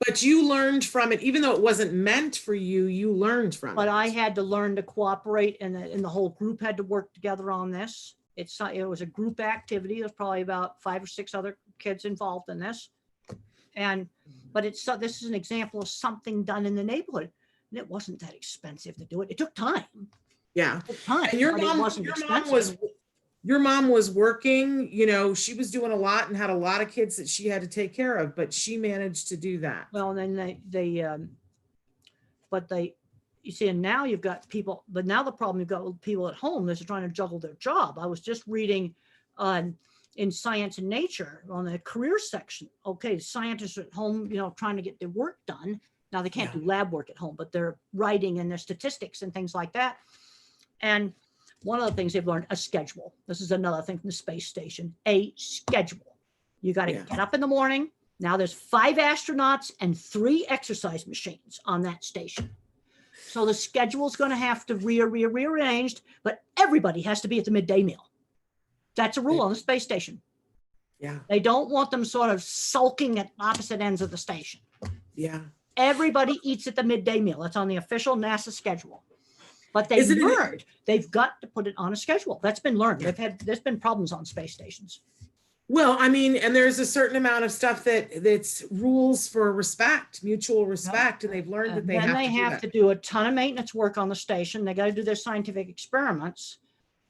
But you learned from it, even though it wasn't meant for you, you learned from it. But I had to learn to cooperate, and the whole group had to work together on this. It was a group activity. There's probably about 5 or 6 other kids involved in this. But this is an example of something done in the neighborhood. And it wasn't that expensive to do it. It took time. Yeah. It took time. And your but it mom wasn't expensive. your mom was working, she was doing a lot and had a lot of kids that she had to take care of, but she managed to do that. Well, and then you see, and now you've got people, but now the problem you've got with people at home, they're trying to juggle their job. I was just reading in Science and Nature on the career section. Okay, scientists are at home, trying to get their work done. Now they can't do lab work at home, but they're writing and their statistics and things like that. And one of the things they've learned, a schedule. This is another thing from the space station, a schedule. You got to get up in the morning. Now there's 5 astronauts and 3 exercise machines on that station. So the schedule is going to have to rearranged, but everybody has to be at the midday meal. That's a rule on the space station. Yeah. They don't want them sort of sulking at opposite ends of the station. Yeah. Everybody eats at the midday meal. That's on the official NASA schedule. But they've learned they've got to put it on a schedule. That's been learned. There's been problems on space stations. Well, I mean, and there's a certain amount of stuff that's rules for respect, mutual respect, and they've learned that they have to do a ton of maintenance work on the station. They got to do their scientific experiments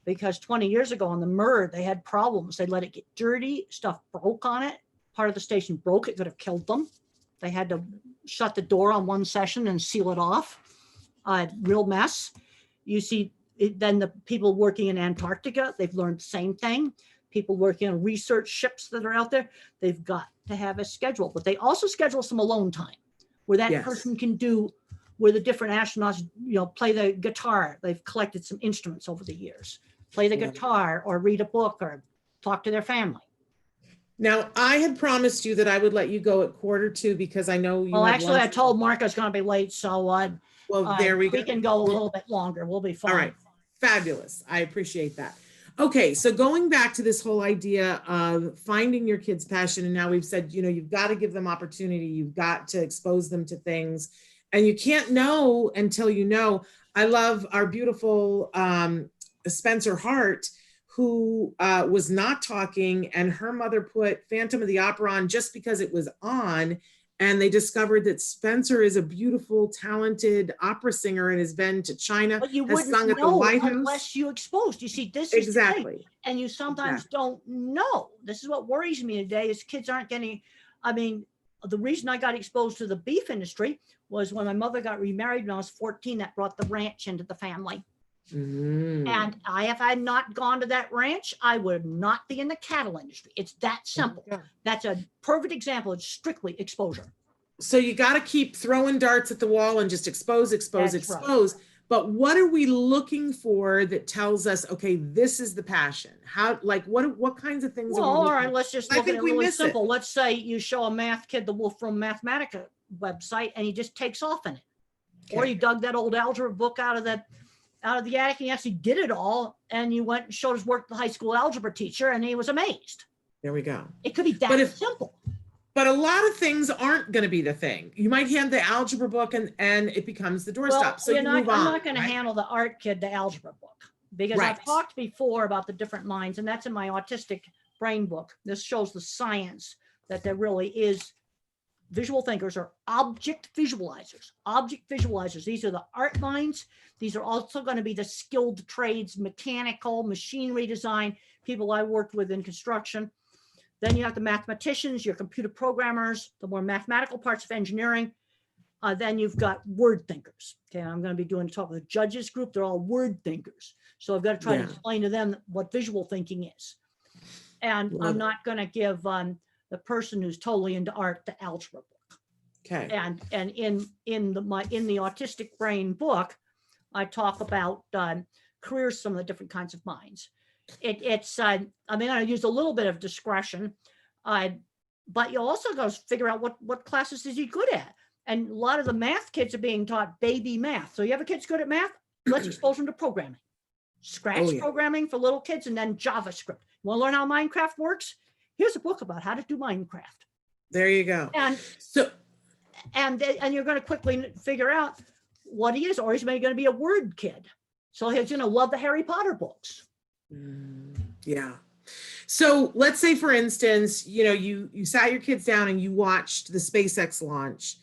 because 20 years ago on the Mir, they had problems. They let it get dirty. Stuff broke on it. Part of the station broke. It could have killed them. They had to shut the door on one session and seal it off. Real mess. You see, then the people working in Antarctica, they've learned the same thing. People working on research ships that are out there, they've got to have a schedule. But they also schedule some alone time where that person can do, where the different astronauts, play the guitar. They've collected some instruments over the years. Play the guitar or read a book or talk to their family. Now, I had promised you that I would let you go at 1:45 because I know you. Well, actually, I told Mark I was going to be late, so there we go. We can go a little bit longer. We'll be fine. All right, fabulous. I appreciate that. Okay, so going back to this whole idea of finding your kids' passion, and now we've said, you've got to give them opportunity, you've got to expose them to things, and you can't know until you know. I love our beautiful Spencer Hart, who was not talking, and her mother put Phantom of the Opera on just because it was on, and they discovered that Spencer is a beautiful, talented opera singer and has been to China, but you has wouldn't sung at the know White House. unless you exposed. You see, this is Exactly. the thing. And you sometimes don't know. This is what worries me today is kids aren't getting, the reason I got exposed to the beef industry was when my mother got remarried when I was 14, that brought the ranch into the family. Mm. And if I had not gone to that ranch, I would not be in the cattle industry. It's that simple. Yeah. That's a perfect example. It's strictly exposure. So you got to keep throwing darts at the wall and just expose, expose, That's right. expose. But what are we looking for that tells us, okay, this is the passion? How, like, what kinds of things Well, are we all looking right, for? let's just I look at think it we really miss it. simple. Let's say you show a math kid the Wolf from Mathematica website and he just takes off in it. Or Okay. you dug that old algebra book out of the attic and he actually did it all, and you went and showed his work to the high school algebra teacher and he was amazed. There we go. It could be that simple. But a lot of things aren't going to be the thing. You might hand the algebra book and it becomes the doorstop. So I'm move on. I'm not going to right? handle the art kid, the algebra book, because I've Right. talked before about the different minds, and that's in my autistic brain book. This shows the science that there really is. Visual thinkers are object visualizers. Object visualizers. These are the art minds. These are also going to be the skilled trades, mechanical, machinery design, people I worked with in construction. Then you have the mathematicians, your computer programmers, the more mathematical parts of engineering. Then you've got word thinkers. Okay, I'm going to be doing a talk with the judges group. They're all word thinkers. So I've got to try to explain to them what visual thinking is. And I'm not going to give the person who's totally into art the algebra book. Okay. And in the autistic brain book, I talk about careers, some of the different kinds of minds. I use a little bit of discretion, but you also got to figure out what classes is he good at. And a lot of the math kids are being taught baby math. So you have a kid's good at math, let's expose them to programming. Scratch programming for little kids, and then JavaScript. You want to learn how Minecraft works? Here's a book about how to do Minecraft. There you go. And so, and you're going to quickly figure out what he is, or he's maybe going to be a word kid. So he's going to love the Harry Potter books. Yeah. So let's say, for instance, you sat your kids down and you watched the SpaceX launch,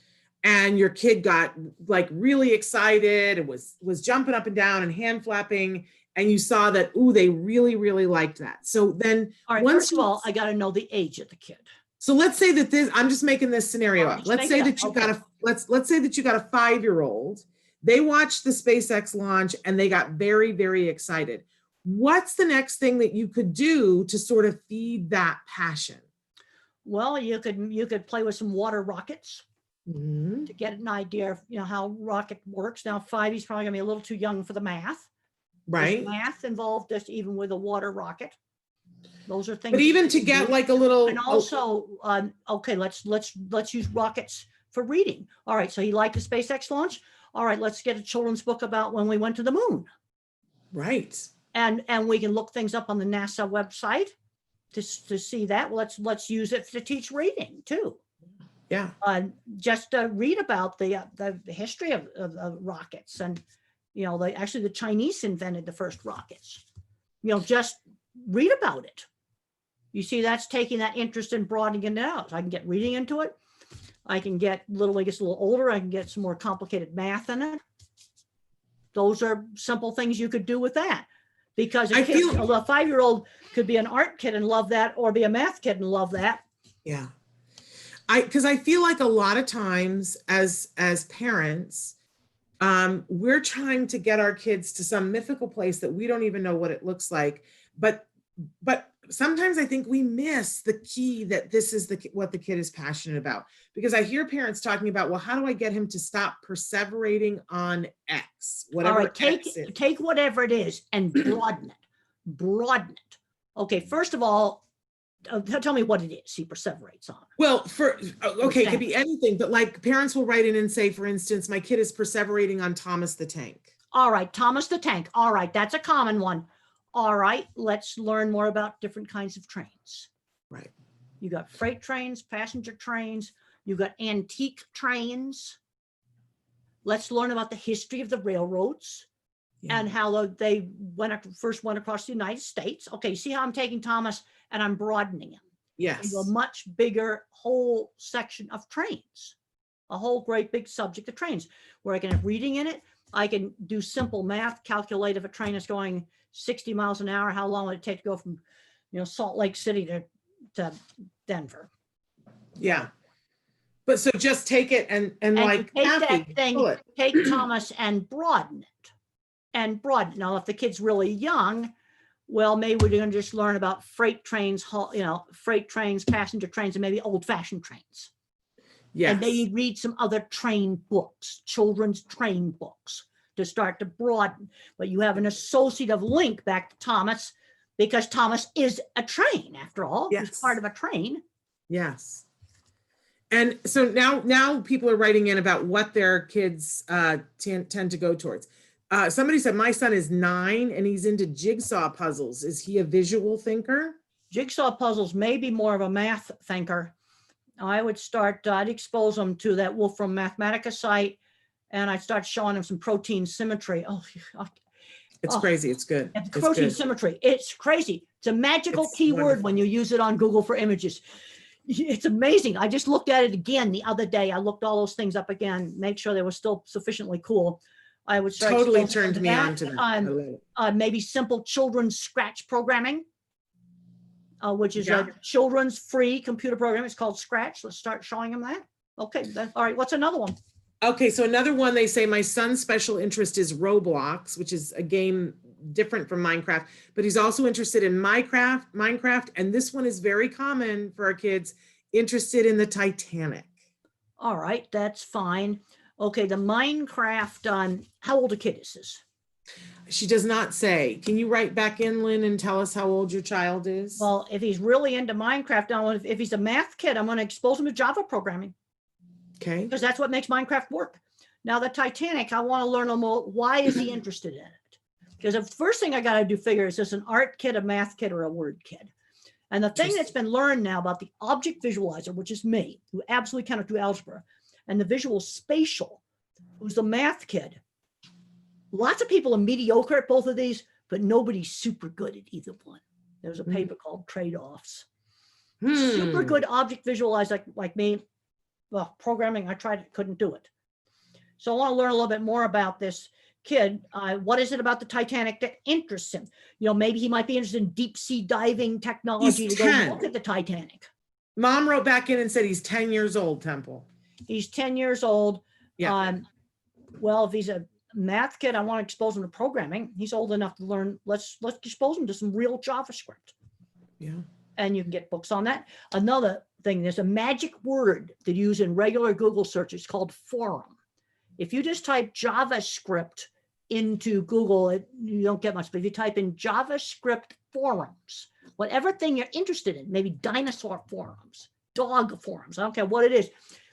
and your kid got like really excited and was jumping up and down and hand flapping, and you saw that, ooh, they really, really liked that. So then, all right, first of all, I got to know the age of the kid. So let's say that I'm just making this scenario up. Let's say that you got let's say that you got a 5-year-old. They watched the SpaceX launch and they got very, very excited. What's the next thing that you could do to sort of feed that passion? Well, you could play with some water rockets Mm-hmm. to get an idea of how rocket works. Now 5, he's probably gonna be a little too young for the math. Right. There's math involved, just even with a water rocket. Those are things. But even to get like a little. And also, okay, let's use rockets for reading. All right, so he liked the SpaceX launch. All right, let's get a children's book about when we went to the moon. Right. And we can look things up on the NASA website to see that. Let's use it to teach reading too. Yeah. Just read about the history of rockets, and actually the Chinese invented the first rockets. Just read about it. You see, that's taking that interest and broadening it out. I can get reading into it. I can get when it gets a little older, I can get some more complicated math in it. Those are simple things you could do with that, because a 5-year-old could be an art kid and love that, or be a math kid and love that. Yeah. Because I feel like a lot of times as parents, we're trying to get our kids to some mythical place that we don't even know what it looks like. But sometimes I think we miss the key, that this is what the kid is passionate about. Because I hear parents talking about, well, how do I get him to stop perseverating on X? Whatever. All right, take whatever it is and broaden it. Broaden it. Okay, first of all, tell me what it is he perseverates on. Well, it could be anything, but like parents will write in and say, for instance, my kid is perseverating on Thomas the Tank. All right, Thomas the Tank. All right, that's a common one. All right, let's learn more about different kinds of trains. Right. You got freight trains, passenger trains, you got antique trains. Let's learn about the history of the railroads and how they first went across the United States. Okay, see how I'm taking Thomas and I'm broadening him. Yes. Into a much bigger whole section of trains, a whole great big subject of trains, where I can have reading in it. I can do simple math, calculate if a train is going 60 miles an hour, how long would it take to go from, Salt Lake City to Denver. Yeah. But so just take it and like take that thing, take Thomas and broaden it. and broaden. Now, if the kid's really young, well, maybe we're going to just learn about freight trains, freight trains, passenger trains, and maybe old-fashioned trains. Yes. And maybe read some other train books, children's train books, to start to broaden. But you have an associative link back to Thomas, because Thomas is a train, after all. Yes. He's part of a train. Yes. And so now people are writing in about what their kids tend to go towards. Somebody said, my son is 9 and he's into jigsaw puzzles. Is he a visual thinker? Jigsaw puzzles may be more of a math thinker. I would start, I'd expose them to that Wolfram Mathematica site, and I'd start showing them some protein symmetry. It's crazy. It's good. It's It's protein good. symmetry. It's crazy. It's a magical It's keyword wonderful. when you use it on Google for images. It's amazing. I just looked at it again the other day. I looked all those things up again, make sure they were still sufficiently cool. I would start Totally exposing them turned me on to that. I love it. maybe simple children's Scratch programming, which is Yeah. a children's free computer program. It's called Scratch. Let's start showing them that. Okay, all right, what's another one? Okay, so another one, they say my son's special interest is Roblox, which is a game different from Minecraft, but he's also interested in Minecraft, and this one is very common for our kids, interested in the Titanic. All right, that's fine. Okay, the Minecraft, how old a kid is this? She does not say. Can you write back in, Lynn, and tell us how old your child is? Well, if he's really into Minecraft, if he's a math kid, I'm going to expose him to Java programming, Okay. because that's what makes Minecraft work. Now, the Titanic, I want to learn a little more. Why is he interested in it? Because the first thing I got to do figure is this an art kid, a math kid, or a word kid? And the thing that's been learned now about the object visualizer, which is me, who absolutely cannot do algebra, and the visual spatial, who's the math kid. Lots of people are mediocre at both of these, but nobody's super good at either one. There's a paper called Trade-Offs. Super good object visualizer like me. Well, programming, I tried it, couldn't do it. So I want to learn a little bit more about this kid. What is it about the Titanic that interests him? Maybe he might be interested in deep sea diving technology He's to go 10. look at the Titanic. Mom wrote back in and said he's 10 years old, Temple. He's 10 years old. Yeah. Well, if he's a math kid, I want to expose him to programming. He's old enough to learn. Let's expose him to some real JavaScript. Yeah. And you can get books on that. Another thing, there's a magic word that you use in regular Google searches called forum. If you just type JavaScript into Google, you don't get much, but if you type in JavaScript forums, whatever thing you're interested in, maybe dinosaur forums, dog forums, I don't care what it is,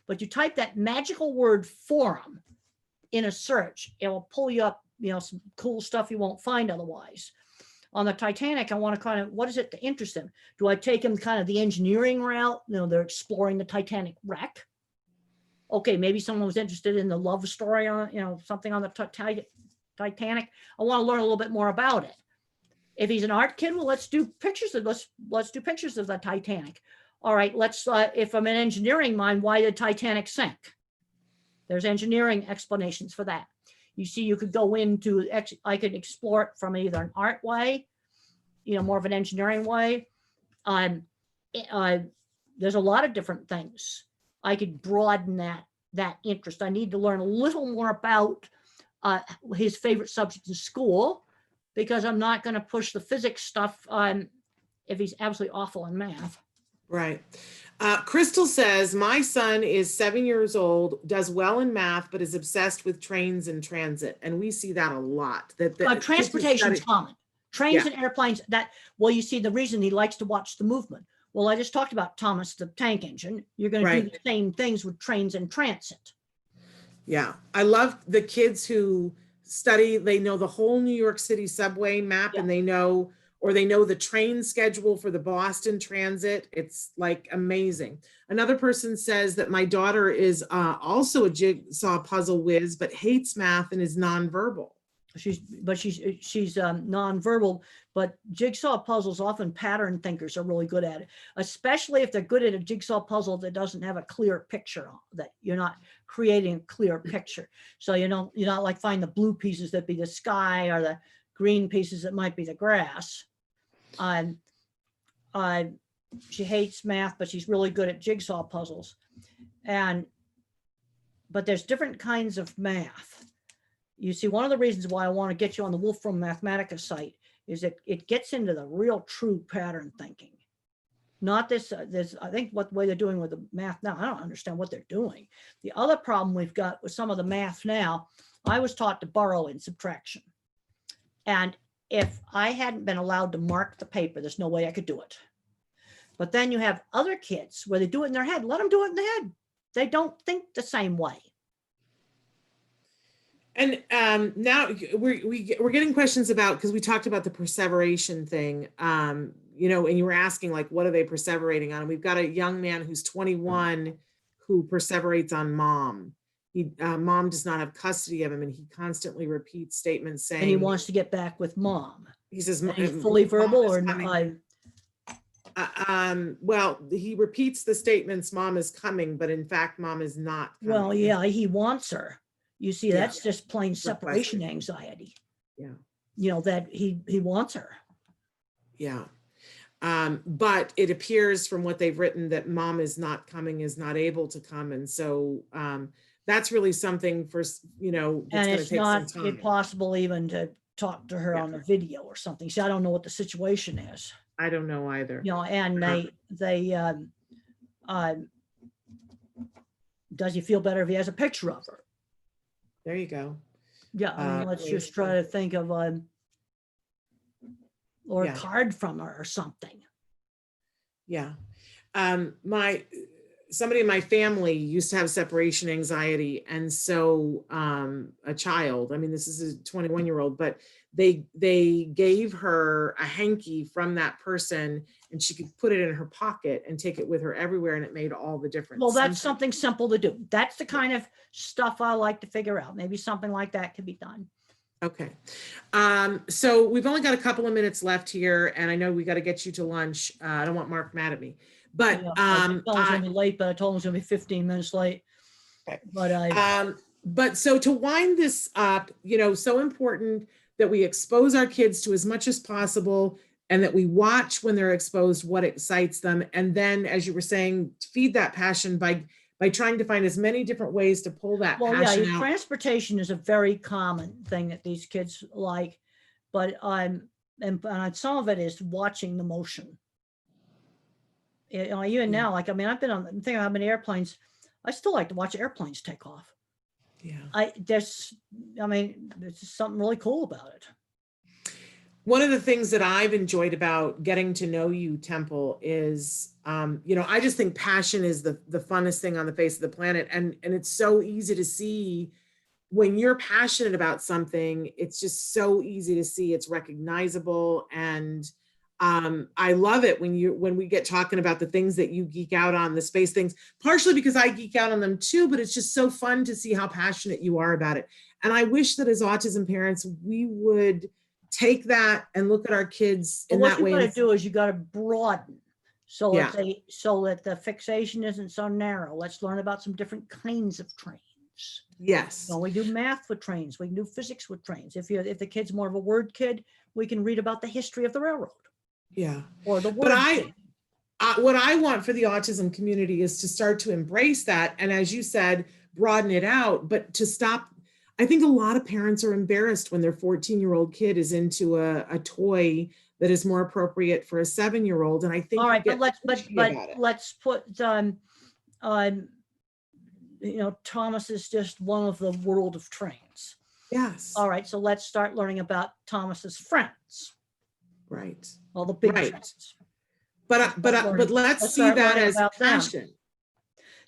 but you type that magical word forum in a search, it will pull you up, some cool stuff you won't find otherwise. On the Titanic, I want to kind of, what is it to interest them? Do I take them kind of the engineering route? They're exploring the Titanic wreck. Okay, maybe someone was interested in the love story on, something on the Titanic. I want to learn a little bit more about it. If he's an art kid, well, let's do pictures of let's do pictures of the Titanic. All right, let's. If I'm an engineering mind, why did Titanic sink? There's engineering explanations for that. You see, you could go into, I could explore it from either an art way, more of an engineering way. There's a lot of different things. I could broaden that interest. I need to learn a little more about his favorite subjects in school, because I'm not going to push the physics stuff if he's absolutely awful in math. Right. Crystal says, my son is 7 years old, does well in math, but is obsessed with trains and transit. And we see that a lot. Transportation is common. Trains and airplanes, you see the reason he likes to watch the movement. Well, I just talked about Thomas the Tank Engine. You're going to do the same things with trains and transit. Yeah. I love the kids who study, they know the whole New York City subway map, and they know the train schedule for the Boston Transit. It's like amazing. Another person says that my daughter is also a jigsaw puzzle whiz, but hates math and is nonverbal. She's nonverbal, but jigsaw puzzles, often pattern thinkers are really good at it, especially if they're good at a jigsaw puzzle that doesn't have a clear picture, that you're not creating a clear picture. So you're not like find the blue pieces that be the sky, or the green pieces that might be the grass. She hates math, but she's really good at jigsaw puzzles. But there's different kinds of math. you see, one of the reasons why I want to get you on the Wolfram Mathematica site is that it gets into the real true pattern thinking. Not this, I think what way they're doing with the math now, I don't understand what they're doing. The other problem we've got with some of the math now, I was taught to borrow in subtraction. And if I hadn't been allowed to mark the paper, there's no way I could do it. But then you have other kids where they do it in their head. Let them do it in their head. They don't think the same way. And now we're getting questions about, because we talked about the perseveration thing, you know, and you were asking, like, what are they perseverating on? And we've got a young man who's 21 who perseverates on mom. Mom does not have custody of him, and he constantly repeats statements saying, And he wants to get back with mom. he says, And he's fully verbal or well, he repeats the statements, mom is coming, but in fact, mom is not coming. well, yeah, he wants her. You see, Yeah. that's just plain separation anxiety. Yeah. You know, that he wants her. Yeah. But it appears from what they've written that mom is not coming, is not able to come. And so that's really something for, you know, And that's it's going not to take some time. impossible even to talk to her on the video or something. See, I don't know what the situation is, I don't know either. you know, and does he feel better if he has a picture of her? There you go. Yeah, I mean, let's just try to think of or a Yeah. card from her or something. Yeah. Somebody in my family used to have separation anxiety. And so a child, I mean, this is a 21-year-old, but they gave her a hanky from that person, and she could put it in her pocket and take it with her everywhere. And it made all the difference. Well, that's something simple to do. That's the kind of stuff I like to figure out. Maybe something like that could be done. Okay. So we've only got a couple of minutes left here, and I know we got to get you to lunch. I don't want Mark mad at me, but Yeah, I told him it was gonna be late, but I told him it was gonna be 15 minutes late. Okay. But so to wind this up, you know, so important that we expose our kids to as much as possible, and that we watch when they're exposed what excites them. And then, as you were saying, feed that passion by trying to find as many different ways to pull that passion out. Transportation is a very common thing that these kids like, but and some of it is watching the motion. You know, even now, like, I mean, I'm thinking how many airplanes, I still like to watch airplanes take off. Yeah. There's just something really cool about it. One of the things that I've enjoyed about getting to know you, Temple, is, you know, I just think passion is the funnest thing on the face of the planet. And it's so easy to see when you're passionate about something. It's just so easy to see. It's recognizable. And I love it when we get talking about the things that you geek out on, the space things, partially because I geek out on them too, but it's just so fun to see how passionate you are about it. And I wish that as autism parents, we would take that and look at our kids in that way. What you got to do is you got to broaden, so that the fixation isn't so narrow. Let's learn about some different kinds of trains. Yes. You know, we do math with trains. We can do physics with trains. If the kid's more of a word kid, we can read about the history of the railroad. Yeah. Or the word kid. What I want for the autism community is to start to embrace that. And as you said, broaden it out, but to stop. I think a lot of parents are embarrassed when their 14-year-old kid is into a toy that is more appropriate for a 7-year-old. And I think, all right, but let's put, you know, Thomas is just one of the world of trains. Yes. All right, so let's start learning about Thomas's friends. Right. All the big friends. But let's see that as passion.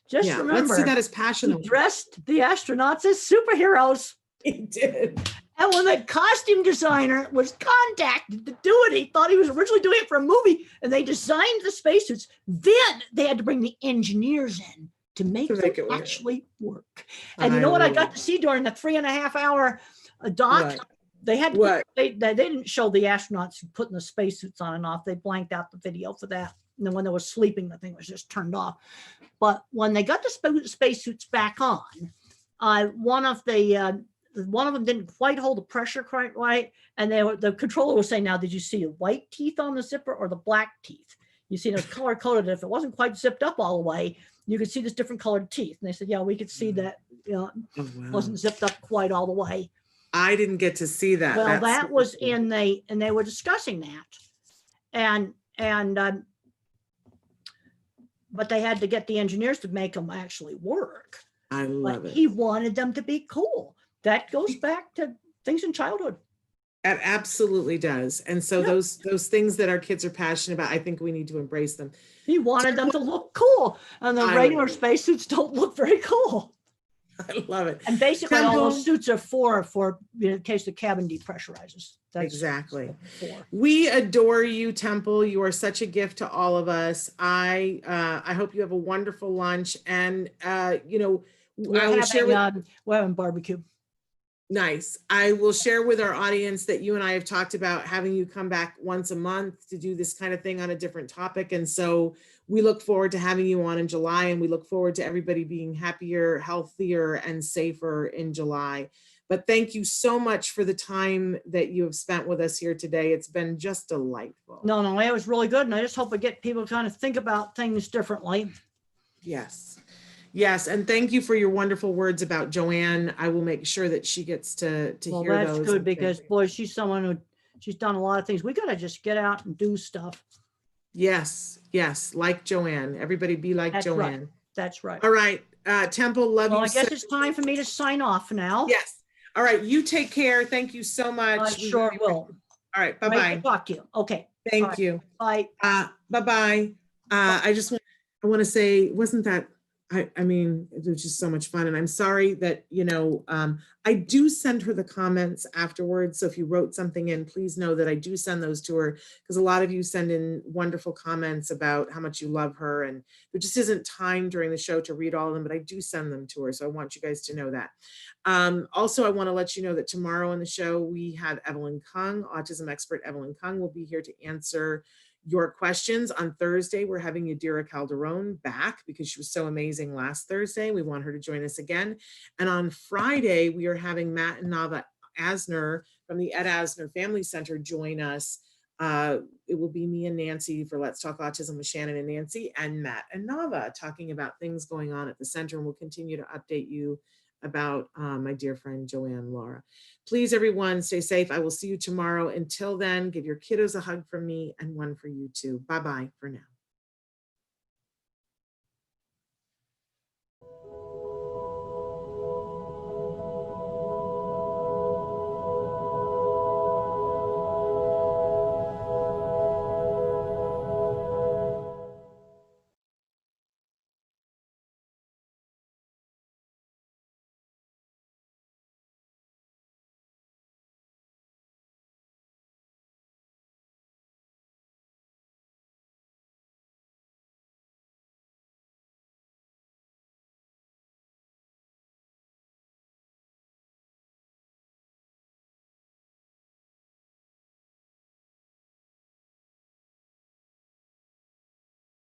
Just remember, let's see that as passion. He dressed the astronauts as superheroes. He did. And when the costume designer was contacted to do it, he thought he was originally doing it for a movie, and they designed the spacesuits. Then they had to bring the engineers in to make it actually work. And you know what I got to see during the 3.5 hour doc? What? They had they didn't show the astronauts putting the spacesuits on and off. They blanked out the video for that. And then when they were sleeping, the thing was just turned off. But when they got the spacesuits back on, one of them didn't quite hold the pressure quite right. And the controller was saying, now, did you see the white teeth on the zipper or the black teeth? You see, it was color coded. If it wasn't quite zipped up all the way, you could see this different colored teeth. And they said, yeah, we could see that, you know, it wasn't zipped up quite all the way. I didn't get to see that. Well, That's that super was cool. and they were discussing that. But they had to get the engineers to make them actually work. I love But it. he wanted them to be cool. That goes back to things in childhood. It absolutely does. And so Yep. those things that our kids are passionate about, I think we need to embrace them. He wanted them to look cool, and the I regular love it. spacesuits don't look very cool. I love it. And basically, all Temple. those suits are for in case the cabin depressurizes. That's Exactly. for. We adore you, Temple. You are such a gift to all of us. I hope you have a wonderful lunch. And you know, I will share with we're having barbecue. Nice. I will share with our audience that you and I have talked about having you come back once a month to do this kind of thing on a different topic. And so we look forward to having you on in July, and we look forward to everybody being happier, healthier, and safer in July. But thank you so much for the time that you have spent with us here today. It's been just delightful. No, it was really good. And I just hope we get people to kind of think about things differently. Yes. Yes, and thank you for your wonderful words about Joanne. I will make sure that she gets to Well, hear that's those. good because boy, she's someone who she's done a lot of things. We got to just get out and do stuff. Yes, like Joanne. Everybody be like That's Joanne. right. That's right. All right, Temple, love you. Well, I guess it's time for me to sign off now. Yes. All right, you take care. Thank you so much. I sure will. All right, Great bye-bye. to talk to you. Okay. Thank Bye. you. Bye. Bye-bye. I want to say, wasn't that, I mean, it was just so much fun. And I'm sorry that, you know, I do send her the comments afterwards. So if you wrote something in, please know that I do send those to her, because a lot of you send in wonderful comments about how much you love her. And there just isn't time during the show to read all of them, but I do send them to her. So I want you guys to know that. Also, I want to let you know that tomorrow on the show, we have Evelyn Kung, autism expert Evelyn Kung will be here to answer your questions. On Thursday, we're having Yadira Calderon back because she was so amazing last Thursday. We want her to join us again. And on Friday, we are having Matt and Nava Asner from the Ed Asner Family Center join us. It will be me and Nancy for Let's Talk Autism with Shannon and Nancy, and Matt and Nava talking about things going on at the center. And we'll continue to update you about my dear friend Joanne Laura. Please, everyone, stay safe. I will see you tomorrow. Until then, give your kiddos a hug from me and one for you too. Bye-bye for now.